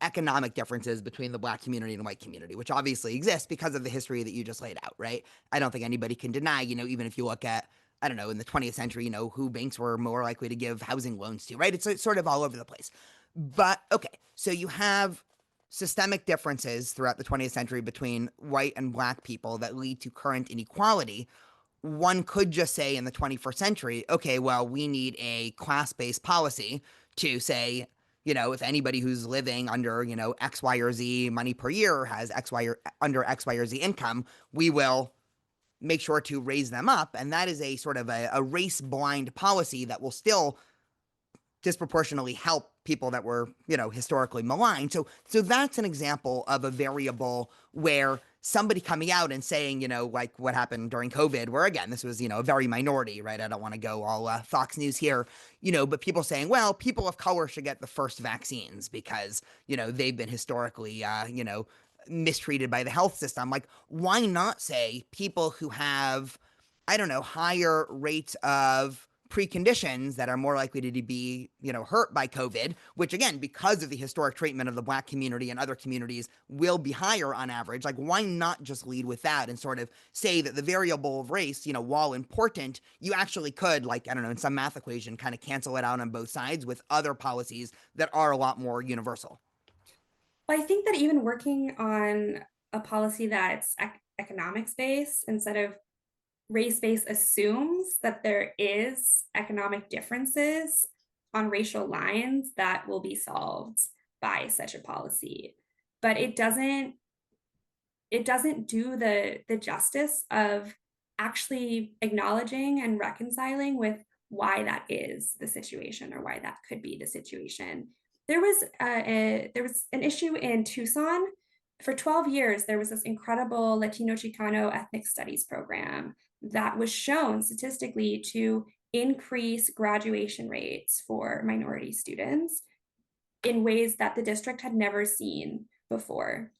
A: economic differences between the Black community and the white community, which obviously exists because of the history that you just laid out, right? I don't think anybody can deny, even if you look at, I don't know, in the 20th century, who banks were more likely to give housing loans to, right? It's sort of all over the place. But okay, so you have systemic differences throughout the 20th century between white and Black people that lead to current inequality. One could just say in the 21st century, okay, well, we need a class-based policy to say, if anybody who's living under, X, Y, or Z money per year has X, Y, or under X, Y, or Z income, we will make sure to raise them up. And that is a sort of a race blind policy that will still disproportionately help people that were, historically maligned. So that's an example of a variable where somebody coming out and saying, like what happened during COVID, where again, this was, a very minority, right? I don't want to go all Fox News here, but people saying, well, people of color should get the first vaccines because, they've been historically, mistreated by the health system. Like, why not say people who have, I don't know, higher rates of preconditions that are more likely to be, hurt by COVID, which again, because of the historic treatment of the Black community and other communities, will be higher on average. Like, why not just lead with that and sort of say that the variable of race, while important, you actually could, like, I don't know, in some math equation, kind of cancel it out on both sides with other policies that are a lot more universal.
B: Well, I think that even working on a policy that's economics based instead of race based assumes that there is economic differences on racial lines that will be solved by such a policy. But it doesn't do the justice of actually acknowledging and reconciling with why that is the situation or why that could be the situation. There was an issue in Tucson for 12 years, there was this incredible Latino Chicano ethnic studies program that was shown statistically to increase graduation rates for minority students in ways that the district had never seen before.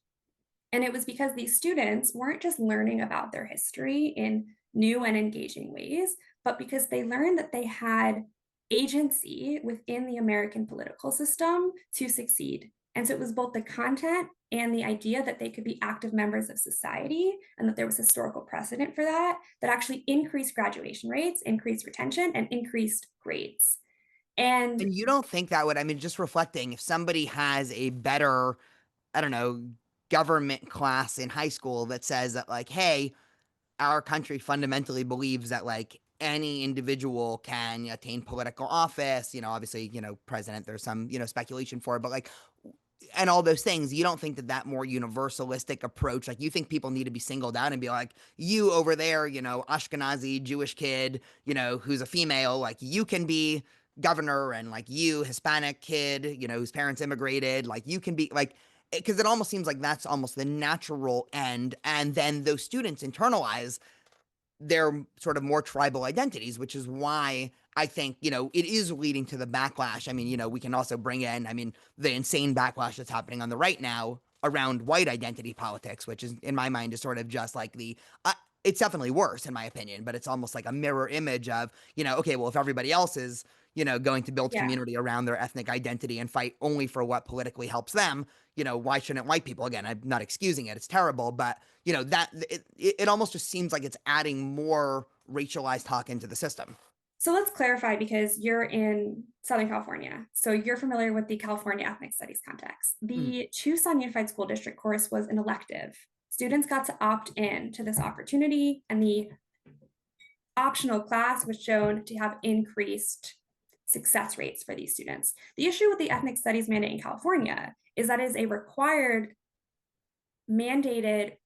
B: And it was because these students weren't just learning about their history in new and engaging ways, but because they learned that they had agency within the American political system to succeed. And so it was both the content and the idea that they could be active members of society and that there was historical precedent for that, that actually increased graduation rates, increased retention, and increased grades. And
A: And you don't think that would, I mean, just reflecting, if somebody has a better, I don't know, government class in high school that says that, like, hey, our country fundamentally believes that, like, any individual can attain political office, obviously, president, there's some, speculation for it, but like, and all those things, you don't think that that more universalistic approach, like, you think people need to be singled out and be like, you over there, Ashkenazi Jewish kid, who's a female, like, you can be governor, and like, you Hispanic kid, whose parents immigrated, like, you can be like, because it almost seems like that's almost the natural end, and then those students internalize their sort of more tribal identities, which is why I think, it is leading to the backlash. I mean, we can also bring in, I mean, the insane backlash that's happening on the right now around white identity politics, which is, in my mind, is sort of just like it's definitely worse, in my opinion, but it's almost like a mirror image of, okay, well, if everybody else is, going to build
B: yeah,
A: community around their ethnic identity and fight only for what politically helps them, why shouldn't white people? Again, I'm not excusing it. It's terrible, but that it almost just seems like it's adding more racialized talk into the system.
B: so let's clarify because you're in Southern California. So you're familiar with the California ethnic studies context.
A: Mhm.
B: The Tucson Unified School District course was an elective. Students got to opt in to this opportunity, and the optional class was shown to have increased success rates for these students. The issue with the ethnic studies mandate in California is that it is a required mandated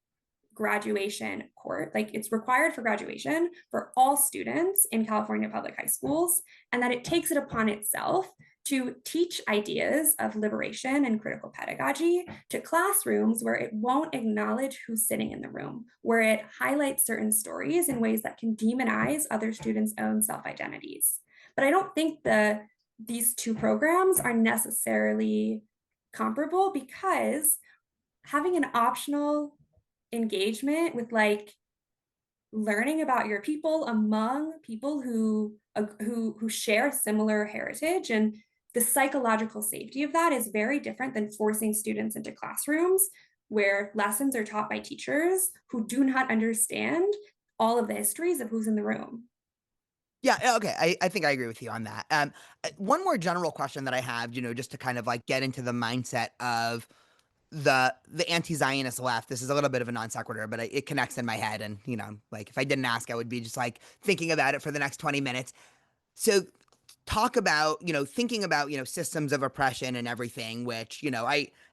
B: graduation course, like it's required for graduation for all students in California public high schools, and that it takes it upon itself to teach ideas of liberation and critical pedagogy to classrooms where it won't acknowledge who's sitting in the room, where it highlights certain stories in ways that can demonize other students' own self-identities. But I don't think these two programs are necessarily comparable, because having an optional engagement with like learning about your people among people who share similar heritage, and the psychological safety of that is very different than forcing students into classrooms where lessons are taught by teachers who do not understand all of the histories of who's in the room.
A: Yeah, okay. I think I agree with you on that. One more general question that I have, just to kind of like get into the mindset of the anti-Zionist left. This is a little bit of a non sequitur, but it connects in my head, and like, if I didn't ask, I would be just like thinking about it for the next 20 minutes. So talk about, thinking about, systems of oppression and everything, which,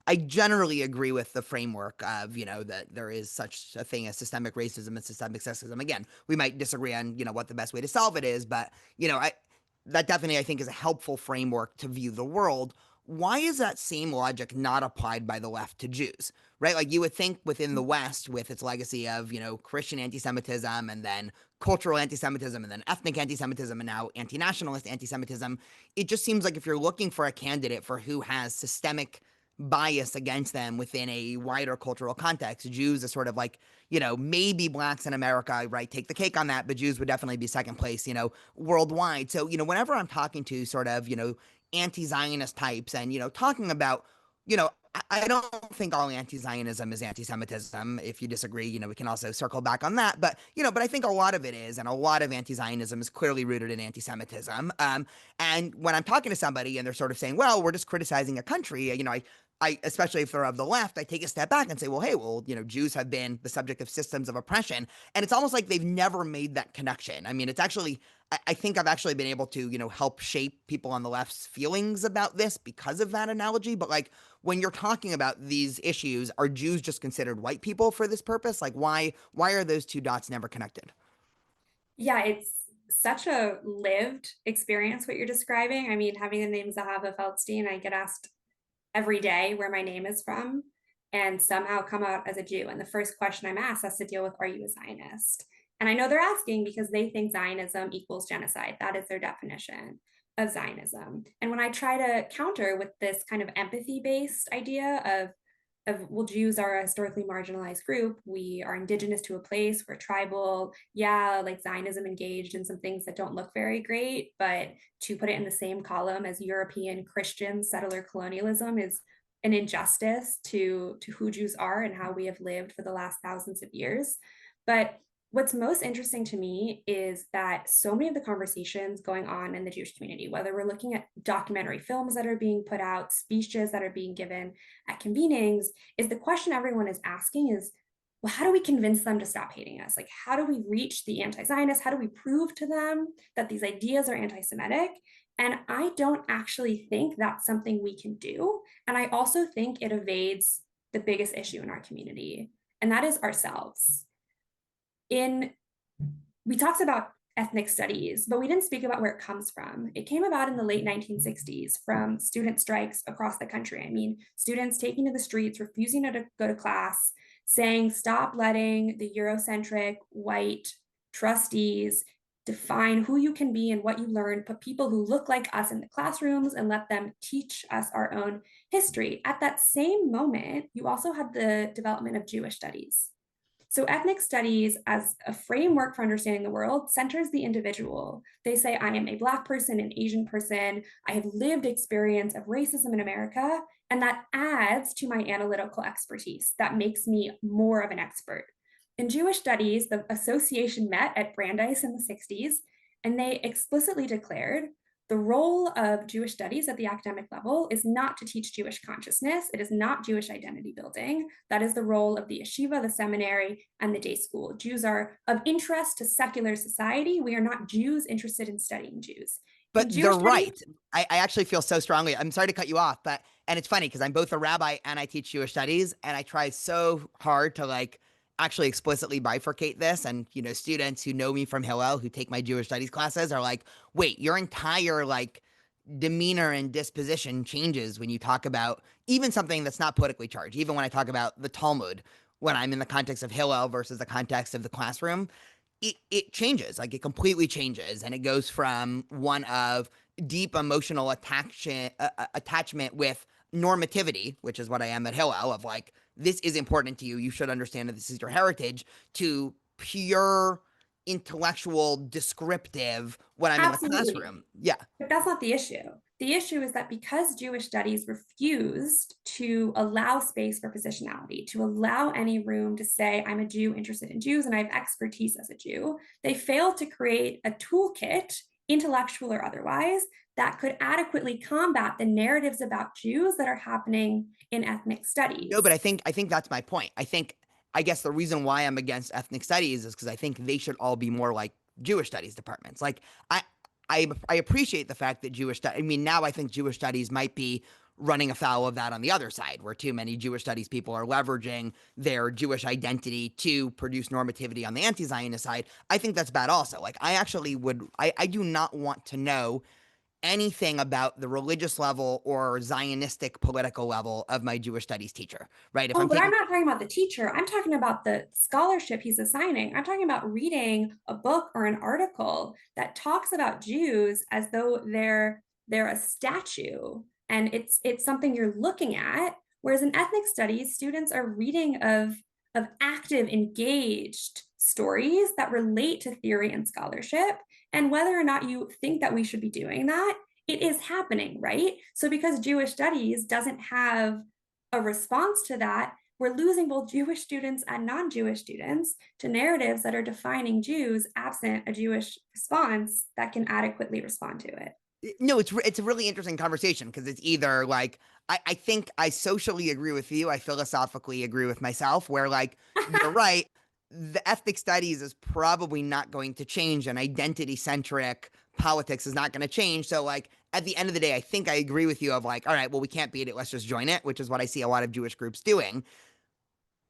A: I generally agree with the framework of, that there is such a thing as systemic racism and systemic sexism. Again, we might disagree on, what the best way to solve it is, but, that definitely, I think, is a helpful framework to view the world. Why is that same logic not applied by the left to Jews? Right? Like, you would think within the West, with its legacy of, Christian anti-Semitism, and then cultural anti-Semitism, and then ethnic anti-Semitism, and now anti-nationalist anti-Semitism, it just seems like if you're looking for a candidate for who has systemic bias against them within a wider cultural context, Jews is sort of like, maybe blacks in America, right, take the cake on that, but Jews would definitely be second place, worldwide. So, whenever I'm talking to sort of, anti-Zionist types, and, talking about, I don't think all anti-Zionism is anti-Semitism. If you disagree, we can also circle back on that. But, but I think a lot of it is, and a lot of anti-Zionism is clearly rooted in anti-Semitism. And when I'm talking to somebody and they're sort of saying, well, we're just criticizing a country, especially if they're of the left, I take a step back and say, well, hey, well, Jews have been the subject of systems of oppression. And it's almost like they've never made that connection. I mean, it's actually, I think I've actually been able to, help shape people on the left's feelings about this because of that analogy. But like, when you're talking about these issues, are Jews just considered white people for this purpose? Like, why are those two dots never connected?
B: Yeah, it's such a lived experience what you're describing. I mean, having the name Zahava Feldstein, I get asked every day where my name is from. and somehow come out as a Jew. And the first question I'm asked has to deal with, are you a Zionist? And I know they're asking because they think Zionism equals genocide. That is their definition of Zionism. And when I try to counter with this kind of empathy-based idea well, Jews are a historically marginalized group. We are indigenous to a place. We're tribal. Yeah, like Zionism engaged in some things that don't look very great, but to put it in the same column as European Christian settler colonialism is an injustice to who Jews are and how we have lived for the last thousands of years. But what's most interesting to me is that so many of the conversations going on in the Jewish community, whether we're looking at documentary films that are being put out, speeches that are being given at convenings, is the question everyone is asking is, well, how do we convince them to stop hating us? Like, how do we reach the anti-Zionists? How do we prove to them that these ideas are anti-Semitic? And I don't actually think that's something we can do. And I also think it evades the biggest issue in our community, and that is ourselves. We talked about ethnic studies, but we didn't speak about where it comes from. It came about in the late 1960s from student strikes across the country. I mean, students taking to the streets, refusing to go to class, saying, stop letting the Eurocentric white trustees define who you can be and what you learn, put people who look like us in the classrooms and let them teach us our own history. At that same moment, you also had the development of Jewish studies. So, ethnic studies as a framework for understanding the world centers the individual. They say, I am a Black person, an Asian person, I have lived experience of racism in America, and that adds to my analytical expertise. That makes me more of an expert. In Jewish studies, the association met at Brandeis in the 60s, and they explicitly declared the role of Jewish studies at the academic level is not to teach Jewish consciousness. It is not Jewish identity building. That is the role of the yeshiva, the seminary, and the day school. Jews are of interest to secular society. We are not Jews interested in studying Jews.
A: But
B: In
A: they're
B: Jewish studies,
A: right. I actually feel so strongly. I'm sorry to cut you off, but and it's funny because I'm both a rabbi and I teach Jewish studies, and I try so hard to like actually explicitly bifurcate this. And students who know me from Hillel who take my Jewish studies classes are like, wait, your entire like demeanor and disposition changes when you talk about even something that's not politically charged. Even when I talk about the Talmud, when I'm in the context of Hillel versus the context of the classroom, it changes, like it completely changes, and it goes from one of deep emotional attachment with normativity, which is what I am at Hillel, of like, this is important to you, you should understand that this is your heritage, to pure intellectual descriptive when I'm in the
B: absolutely.
A: classroom. Yeah.
B: But that's not the issue. The issue is that because Jewish studies refused to allow space for positionality, to allow any room to say, I'm a Jew interested in Jews and I have expertise as a Jew, they failed to create a toolkit, intellectual or otherwise, that could adequately combat the narratives about Jews that are happening in ethnic
A: No, but
B: studies.
A: I think that's my point. I guess the reason why I'm against ethnic studies is because I think they should all be more like Jewish studies departments. Like I I appreciate the fact that I mean, now I think Jewish studies might be running afoul of that on the other side, where too many Jewish studies people are leveraging their Jewish identity to produce normativity on the anti-Zionist side. I think that's bad also. Like I do not want to know anything about the religious level or Zionistic political level of my Jewish studies teacher, right? If
B: Oh,
A: I'm
B: but I'm
A: taking
B: not talking about the teacher. I'm talking about the scholarship he's assigning. I'm talking about reading a book or an article that talks about Jews as though they're a statue and it's something you're looking at. Whereas in ethnic studies, students are reading of active, engaged stories that relate to theory and scholarship. And whether or not you think that we should be doing that, it is happening, right? So because Jewish studies doesn't have a response to that, we're losing both Jewish students and non Jewish students to narratives that are defining Jews absent a Jewish response that can adequately respond to it.
A: no, it's a really interesting conversation because it's either like I think I socially agree with you, I philosophically agree with myself, where like you're right, the ethnic studies is probably not going to change, and identity centric politics is not going to change. So like at the end of the day, I think I agree with you of like, all right, well we can't beat it, let's just join it, which is what I see a lot of Jewish groups doing.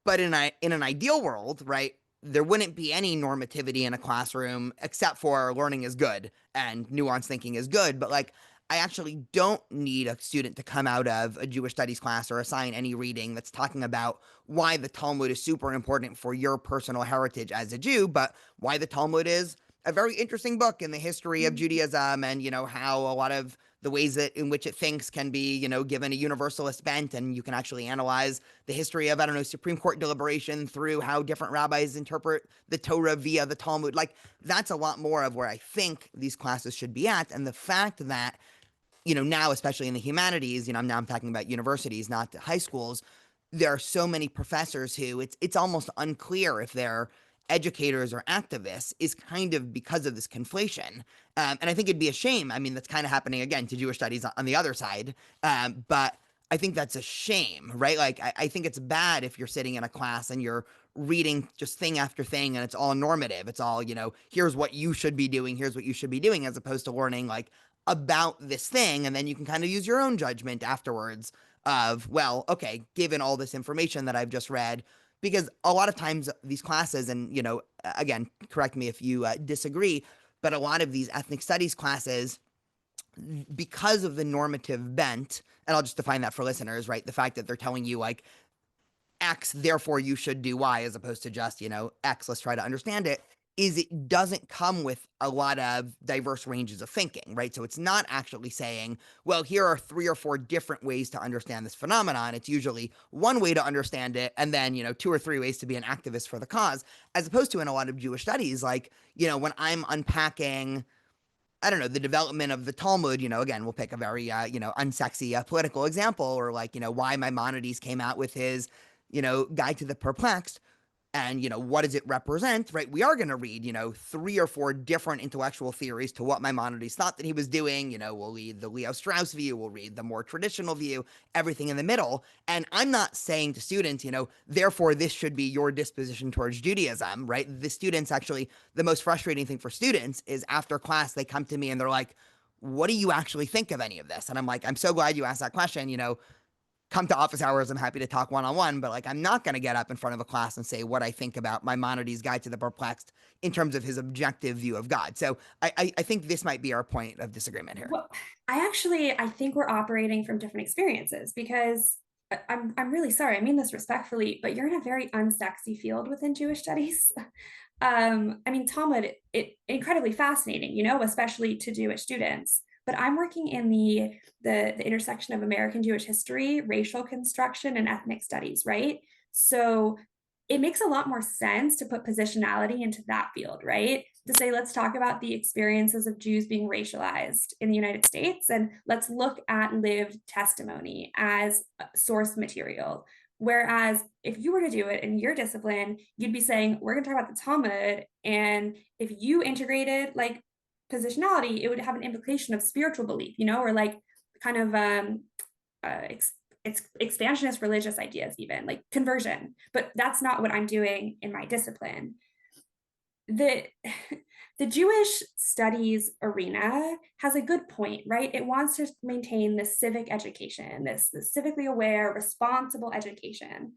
A: But in an ideal world, right, there wouldn't be any normativity in a classroom except for learning is good and nuanced thinking is good. But like, I actually don't need a student to come out of a Jewish studies class or assign any reading that's talking about why the Talmud is super important for your personal heritage as a Jew, but why the Talmud is a very interesting book in the history of Judaism, and, how a lot of the ways that in which it thinks can be, given a universalist bent, and you can actually analyze the history of, I don't know, Supreme Court deliberation through how different rabbis interpret the Torah via the Talmud. Like, that's a lot more of where I think these classes should be at. And the fact that, now, especially in the humanities, now I'm talking about universities, not high schools, there are so many professors who it's almost unclear if they're educators or activists, is kind of because of this conflation. And I think it'd be a shame. I mean, that's kind of happening again to Jewish studies on the other side. But I think that's a shame, right? Like, I think it's bad if you're sitting in a class and you're reading just thing after thing and it's all normative. It's all, here's what you should be doing, here's what you should be doing, as opposed to learning like about this thing. And then you can kind of use your own judgment afterwards of, well, okay, given all this information that I've just read, because a lot of times these classes, and, again, correct me if you disagree, but a lot of these ethnic studies classes, because of the normative bent, and I'll just define that for listeners, right? The fact that they're telling you like X, therefore you should do Y, as opposed to just, X, let's try to understand it, is it doesn't come with a lot of diverse ranges of thinking, right? So it's not actually saying, well, here are 3 or 4 different ways to understand this phenomenon. It's usually one way to understand it, and then, 2 or 3 ways to be an activist for the cause, as opposed to in a lot of Jewish studies, like, when I'm unpacking, I don't know, the development of the Talmud, again, we'll pick a very, unsexy political example, or like, why Maimonides came out with his, Guide to the Perplexed, and, what does it represent, right? We are going to read, 3 or 4 different intellectual theories to what Maimonides thought that he was doing. We'll read the Leo Strauss view, we'll read the more traditional view, everything in the middle. And I'm not saying to students, therefore this should be your disposition towards Judaism, right? The students actually, the most frustrating thing for students is after class, they come to me and they're like, what do you actually think of any of this? And I'm like, I'm so glad you asked that question. Come to office hours, I'm happy to talk one-on-one, but like, I'm not going to get up in front of a class and say what I think about Maimonides' Guide to the Perplexed in terms of his objective view of God. So I think this might be our point of disagreement here.
B: Well, I think we're operating from different experiences, because I'm really sorry, I mean this respectfully, but you're in a very unsexy field within Jewish studies. I mean, Talmud, it incredibly fascinating, especially to Jewish students. But I'm working in the intersection of American Jewish history, racial construction, and ethnic studies, right? So it makes a lot more sense to put positionality into that field, right? To say, let's talk about the experiences of Jews being racialized in the United States, and let's look at lived testimony as source material. Whereas if you were to do it in your discipline, you'd be saying, we're going to talk about the Talmud. And if you integrated like positionality, it would have an implication of spiritual belief, or like kind of it's expansionist religious ideas, even like conversion. But that's not what I'm doing in my discipline. The the Jewish studies arena has a good point, right? It wants to maintain this civic education, this civically aware, responsible education.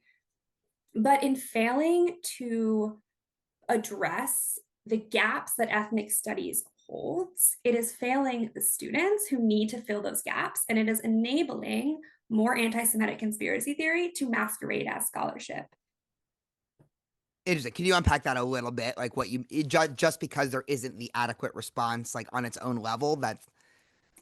B: But in failing to address the gaps that ethnic studies holds, it is failing the students who need to fill those gaps, and it is enabling more anti-Semitic conspiracy theory to masquerade as scholarship.
A: Interesting. Can you unpack that a little bit? Like, what just because there isn't the adequate response, like on its own level, that's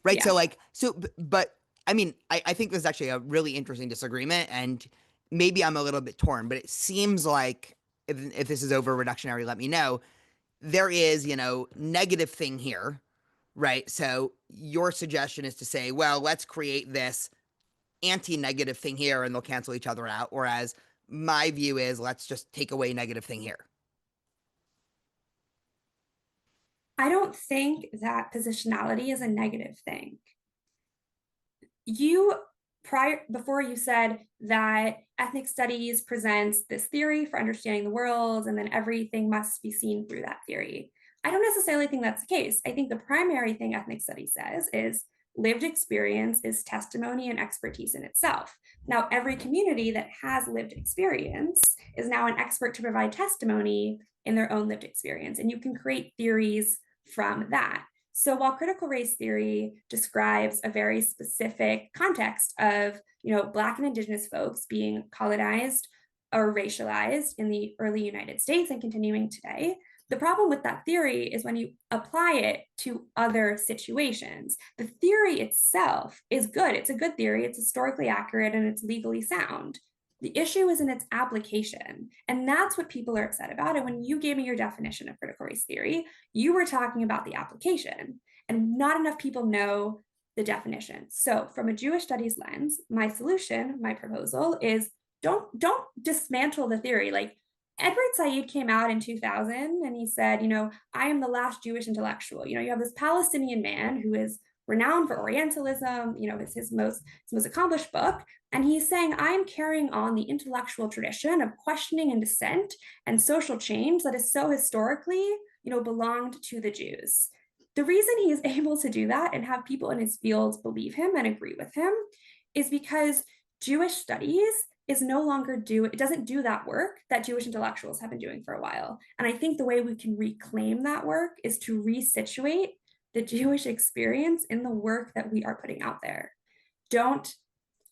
A: right.
B: Yeah.
A: But I mean, I think this is actually a really interesting disagreement, and maybe I'm a little bit torn, but it seems like, if this is over reductionary, let me know. There is, negative thing here, right? So your suggestion is to say, well, let's create this anti-negative thing here and they'll cancel each other out. Whereas my view is, let's just take away negative thing here.
B: I don't think that positionality is a negative thing. You before you said that ethnic studies presents this theory for understanding the world, and then everything must be seen through that theory. I don't necessarily think that's the case. I think the primary thing ethnic studies says is lived experience is testimony and expertise in itself. Now, every community that has lived experience is now an expert to provide testimony in their own lived experience, and you can create theories from that. So while critical race theory describes a very specific context of, Black and Indigenous folks being colonized or racialized in the early United States and continuing today, the problem with that theory is when you apply it to other situations. The theory itself is good. It's a good theory. It's historically accurate and it's legally sound. The issue is in its application. And that's what people are upset about. And when you gave me your definition of critical race theory, you were talking about the application. And not enough people know the definition. So, from a Jewish studies lens, my solution, my proposal is don't dismantle the theory. Like Edward Said came out in 2000 and he said, I am the last Jewish intellectual. You have this Palestinian man who is renowned for Orientalism, it's his most accomplished book. And he's saying, I'm carrying on the intellectual tradition of questioning and dissent and social change that is so historically, belonged to the Jews. The reason he is able to do that and have people in his fields believe him and agree with him is because Jewish studies is no longer it doesn't do that work that Jewish intellectuals have been doing for a while. And I think the way we can reclaim that work is to resituate the Jewish experience in the work that we are putting out there.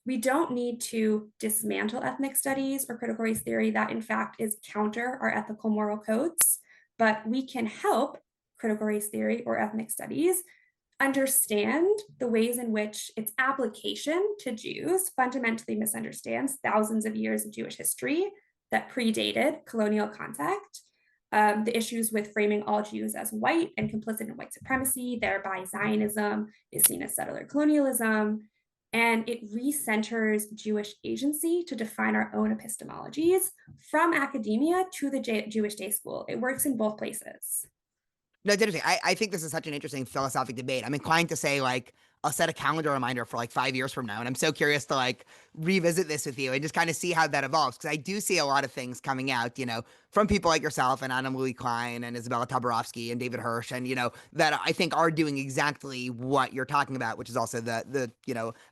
B: We don't need to dismantle ethnic studies or critical race theory that in fact is counter our ethical moral codes, but we can help critical race theory or ethnic studies understand the ways in which its application to Jews fundamentally misunderstands thousands of years of Jewish history that predated colonial contact, the issues with framing all Jews as white and complicit in white supremacy, thereby Zionism is seen as settler colonialism, and it recenters Jewish agency to define our own epistemologies from academia to the Jewish day school. It works in both places.
A: No, it's interesting. I think this is such an interesting philosophical debate. I'm inclined to say, like, I'll set a calendar reminder for like 5 years from now. And I'm so curious to like revisit this with you and just kind of see how that evolves. Cause I do see a lot of things coming out, from people like yourself and Anna Marie Klein and Isabella Tabarovsky and David Hirsch and, that I think are doing exactly what you're talking about, which is also the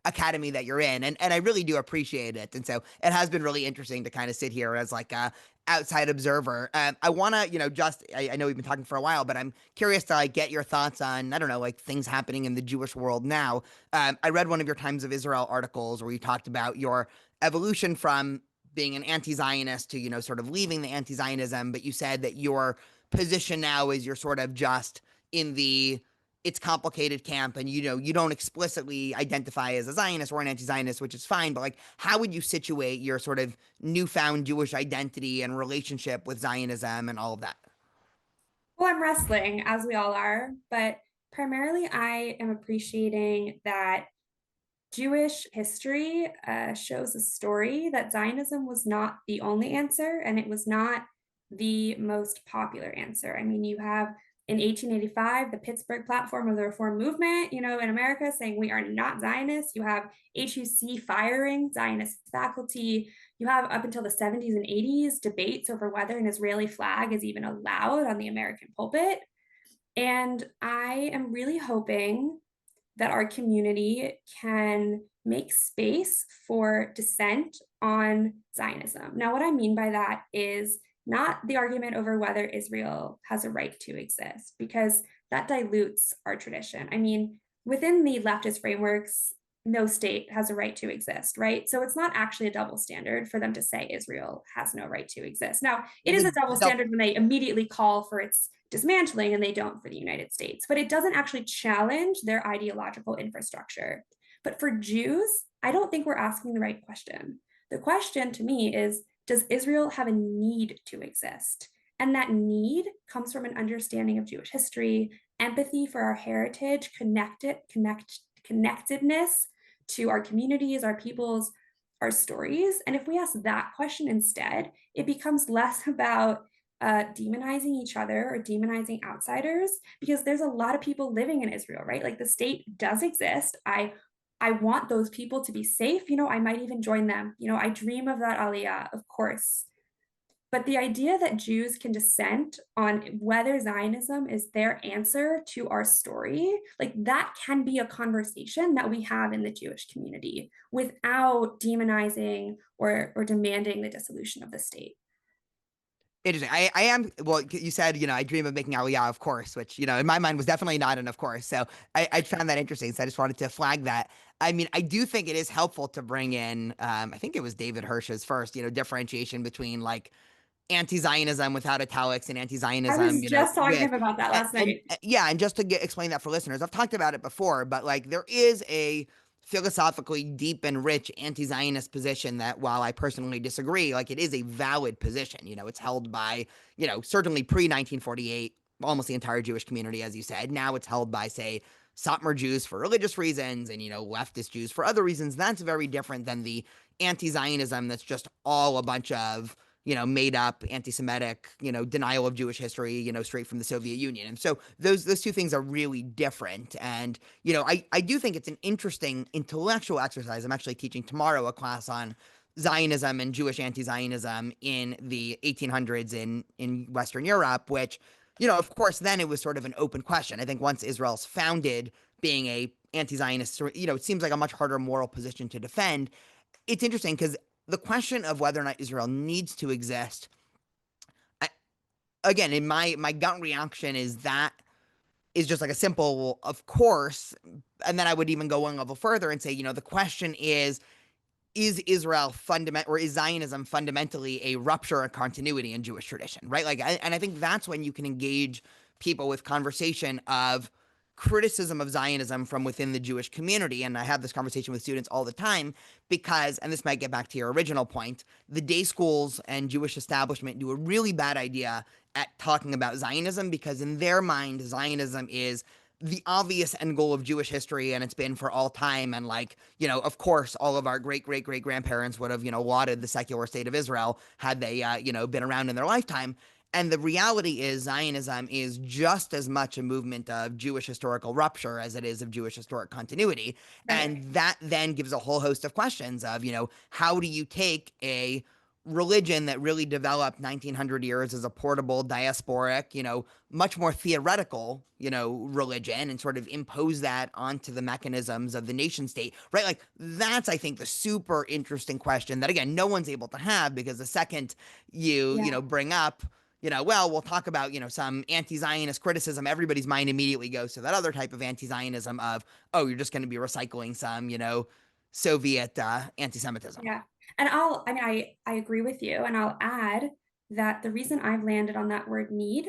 A: academy that you're in. And I really do appreciate it. And so it has been really interesting to kind of sit here as like a outside observer. I want to, I know we've been talking for a while, but I'm curious to like get your thoughts on, I don't know, like things happening in the Jewish world now. I read one of your Times of Israel articles where you talked about your evolution from being an anti-Zionist to, sort of leaving the anti-Zionism, but you said that your position now is you're sort of just in the it's complicated camp and you don't explicitly identify as a Zionist or an anti-Zionist, which is fine, but like how would you situate your sort of newfound Jewish identity and relationship with Zionism and all of that?
B: Well, I'm wrestling, as we all are, but primarily I am appreciating that Jewish history shows a story that Zionism was not the only answer, and it was not the most popular answer. I mean, you have in 1885 the Pittsburgh Platform of the Reform Movement, in America saying we are not Zionists. You have HUC firing Zionist faculty. You have up until the 70s and 80s debates over whether an Israeli flag is even allowed on the American pulpit. And I am really hoping that our community can make space for dissent on Zionism. Now, what I mean by that is not the argument over whether Israel has a right to exist, because that dilutes our tradition. I mean, within the leftist frameworks, no state has a right to exist, right? So it's not actually a double standard for them to say Israel has no right to exist. Now, it is a double standard when they immediately call for its dismantling and they don't for the United States, but it doesn't actually challenge their ideological infrastructure. But for Jews, I don't think we're asking the right question. The question to me is, does Israel have a need to exist? And that need comes from an understanding of Jewish history, empathy for our heritage, connectedness to our communities, our peoples, our stories. And if we ask that question instead, it becomes less about demonizing each other or demonizing outsiders, because there's a lot of people living in Israel, right? Like the state does exist. I want those people to be safe. I might even join them. I dream of that aliyah, of course. But the idea that Jews can dissent on whether Zionism is their answer to our story, like that can be a conversation that we have in the Jewish community without demonizing or demanding the dissolution of the state.
A: Interesting. I am, well, you said, I dream of making Aliyah, of course, which, in my mind was definitely not an of course. So I found that interesting. So I just wanted to flag that. I mean, I do think it is helpful to bring in, I think it was David Hirsch's first, differentiation between like anti-Zionism without italics and
B: I
A: anti-Zionism,
B: was just talking to
A: with
B: him about that last
A: and,
B: night.
A: yeah, and just to explain that for listeners, I've talked about it before, but like there is a philosophically deep and rich anti-Zionist position that, while I personally disagree, like it is a valid position. It's held by, certainly pre-1948, almost the entire Jewish community, as you said. Now it's held by, say, Satmar Jews for religious reasons and, leftist Jews for other reasons. That's very different than the anti-Zionism that's just all a bunch of, made up anti-Semitic, denial of Jewish history, straight from the Soviet Union. And so those two things are really different. And, I do think it's an interesting intellectual exercise. I'm actually teaching tomorrow a class on Zionism and Jewish anti-Zionism in the 1800s in Western Europe, which, of course, then it was sort of an open question. I think once Israel's founded, being a anti-Zionist, it seems like a much harder moral position to defend. It's interesting because the question of whether or not Israel needs to exist, I, again, in my gut reaction is just like a simple, of course. And then I would even go one level further and say, the question is Israel or is Zionism fundamentally a rupture of continuity in Jewish tradition, right? Like, and I think that's when you can engage people with conversation of criticism of Zionism from within the Jewish community. And I have this conversation with students all the time because, and this might get back to your original point, the day schools and Jewish establishment do a really bad idea at talking about Zionism because in their mind, Zionism is the obvious end goal of Jewish history, and it's been for all time. And like, of course, all of our great great great grandparents would have, lauded the secular state of Israel had they, been around in their lifetime. And the reality is, Zionism is just as much a movement of Jewish historical rupture as it is of Jewish historic continuity.
B: Right.
A: And that then gives a whole host of questions of, how do you take a religion that really developed 1900 years as a portable, diasporic, much more theoretical, religion and sort of impose that onto the mechanisms of the nation state, right? Like that's, I think, the super interesting question that, again, no one's able to have because the second
B: Yeah.
A: bring up, well, we'll talk about, some anti-Zionist criticism, everybody's mind immediately goes to that other type of anti-Zionism of, oh, you're just going to be recycling some, Soviet anti-Semitism.
B: Yeah. And I agree with you. And I'll add that the reason I've landed on that word need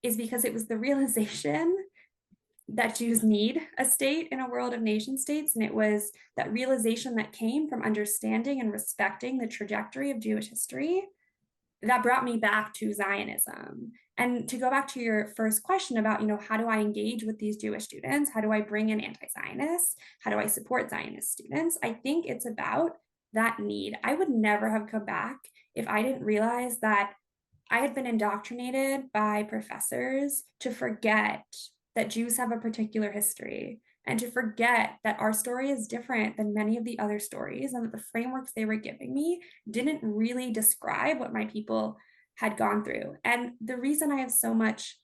B: is because it was the realization that Jews need a state in a world of nation states. And it was that realization that came from understanding and respecting the trajectory of Jewish history that brought me back to Zionism. And to go back to your first question about, how do I engage with these Jewish students? How do I bring in anti-Zionists? How do I support Zionist students? I think it's about that need. I would never have come back if I didn't realize that I had been indoctrinated by professors to forget that Jews have a particular history and to forget that our story is different than many of the other stories and that the frameworks they were giving me didn't really describe what my people had gone through. And the reason I have so much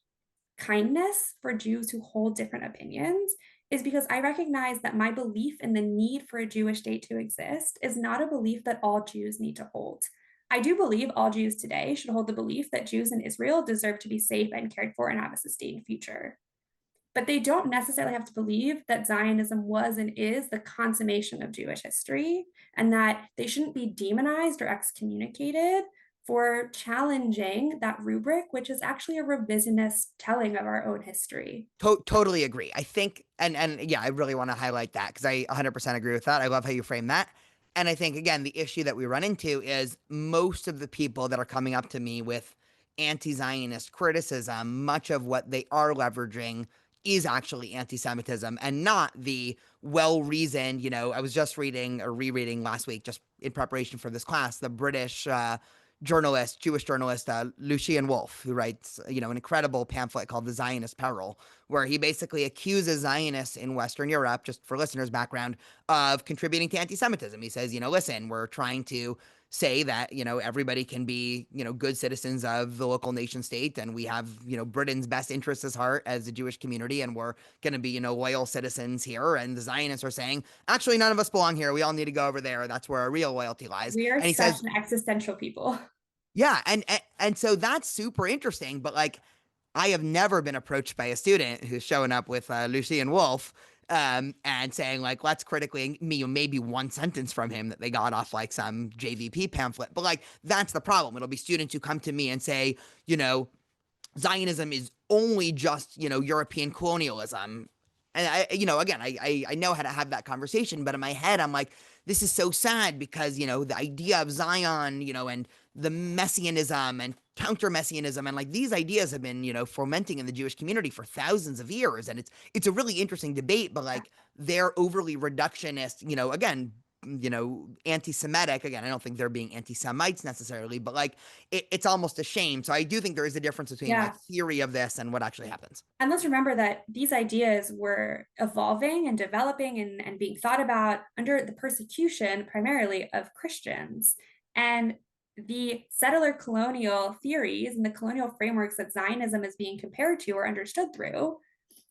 B: kindness for Jews who hold different opinions is because I recognize that my belief in the need for a Jewish state to exist is not a belief that all Jews need to hold. I do believe all Jews today should hold the belief that Jews in Israel deserve to be safe and cared for and have a sustained future. But they don't necessarily have to believe that Zionism was and is the consummation of Jewish history, and that they shouldn't be demonized or excommunicated for challenging that rubric, which is actually a revisionist telling of our own history.
A: Totally agree. I think, and yeah, I really want to highlight that because I 100% agree with that. I love how you frame that. And I think, again, the issue that we run into is most of the people that are coming up to me with anti-Zionist criticism, much of what they are leveraging is actually anti-Semitism and not the well-reasoned, I was just reading or rereading last week, just in preparation for this class, the British journalist, Jewish journalist, Lucian Wolff, who writes, an incredible pamphlet called The Zionist Peril, where he basically accuses Zionists in Western Europe, just for listeners' background, of contributing to anti-Semitism. He says, listen, we're trying to say that, everybody can be, good citizens of the local nation state, and we have, Britain's best interests at heart as a Jewish community, and we're going to be, loyal citizens here. And the Zionists are saying, actually, none of us belong here. We all need to go over there. That's where our real loyalty lies.
B: We are
A: And he
B: such
A: says,
B: an existential people.
A: Yeah, and so that's super interesting, but like I have never been approached by a student who's showing up with Lucian Wolf and saying like, let's critically maybe one sentence from him that they got off like some JVP pamphlet. But like, that's the problem. It'll be students who come to me and say, you know, Zionism is only just, European colonialism. And again, I know how to have that conversation, but in my head, I'm like, this is so sad because, the idea of Zion, and the messianism and counter messianism and like these ideas have been, fomenting in the Jewish community for thousands of years. And it's a really interesting debate, but like they're overly reductionist, again, anti-Semitic. Again, I don't think they're being anti-Semites necessarily, but like it's almost a shame. So I do think there is a difference between like
B: Yeah.
A: theory of this and what actually happens.
B: And let's remember that these ideas were evolving and developing and being thought about under the persecution primarily of Christians. And the settler colonial theories and the colonial frameworks that Zionism is being compared to or understood through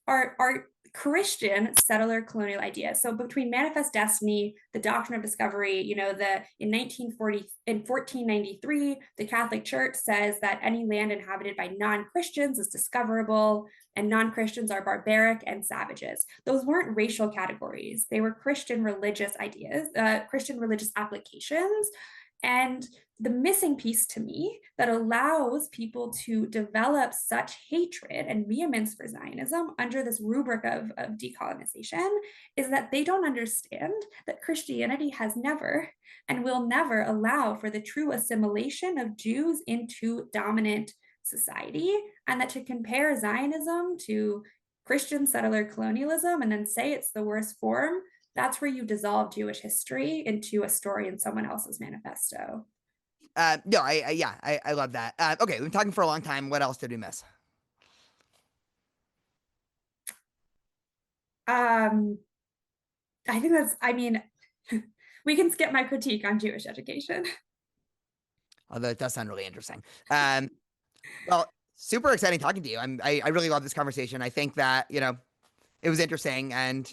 B: are Christian settler colonial ideas. So between Manifest Destiny, the Doctrine of Discovery, the in 1493, the Catholic Church says that any land inhabited by non-Christians is discoverable, and non-Christians are barbaric and savages. Those weren't racial categories; they were Christian religious ideas, Christian religious applications. And the missing piece to me that allows people to develop such hatred and vehemence for Zionism under this rubric of decolonization is that they don't understand that Christianity has never and will never allow for the true assimilation of Jews into dominant society, and that to compare Zionism to Christian settler colonialism and then say it's the worst form, that's where you dissolve Jewish history into a story in someone else's manifesto.
A: No, yeah, I love that. Okay, we've been talking for a long time. What else did we miss?
B: Um, I think I mean, we can skip my critique on Jewish education.
A: Although it does sound really interesting. Well, super exciting talking to you. I really love this conversation. I think that, it was interesting and,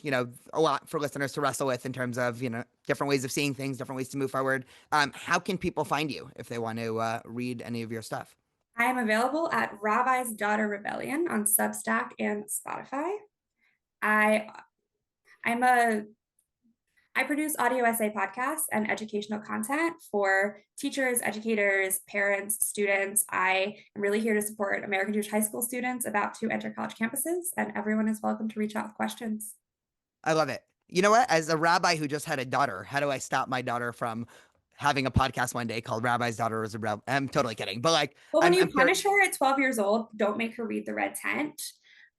A: a lot for listeners to wrestle with in terms of, different ways of seeing things, different ways to move forward. How can people find you if they want to read any of your stuff?
B: I am available at Rabbi's Daughter Rebellion on Substack and Spotify. I I'm a I produce audio essay podcasts and educational content for teachers, educators, parents, students. I am really here to support American Jewish high school students about to enter college campuses, and everyone is welcome to reach out with questions.
A: I love it. You know what? As a rabbi who just had a daughter, how do I stop my daughter from having a podcast one day called Rabbi's Daughter is a Rebel? I'm totally kidding, but like,
B: But when
A: I'm
B: you
A: sure.
B: punish her at 12 years old, don't make her read the red tent.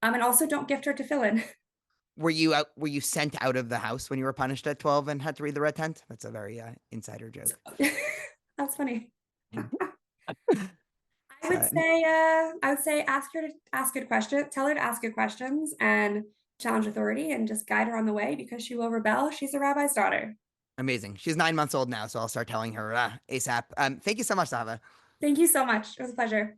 B: And also don't gift her to fill in.
A: Were you sent out of the house when you were punished at 12 and had to read the red tent? That's a very insider joke.
B: That's funny.
A: So,
B: I would say ask her to ask good questions, tell her to ask good questions and challenge authority and just guide her on the way because she will rebel. She's a rabbi's daughter.
A: amazing. She's 9 months old now, so I'll start telling her ASAP. Thank you so much, Zahava.
B: Thank you so much. It was a pleasure.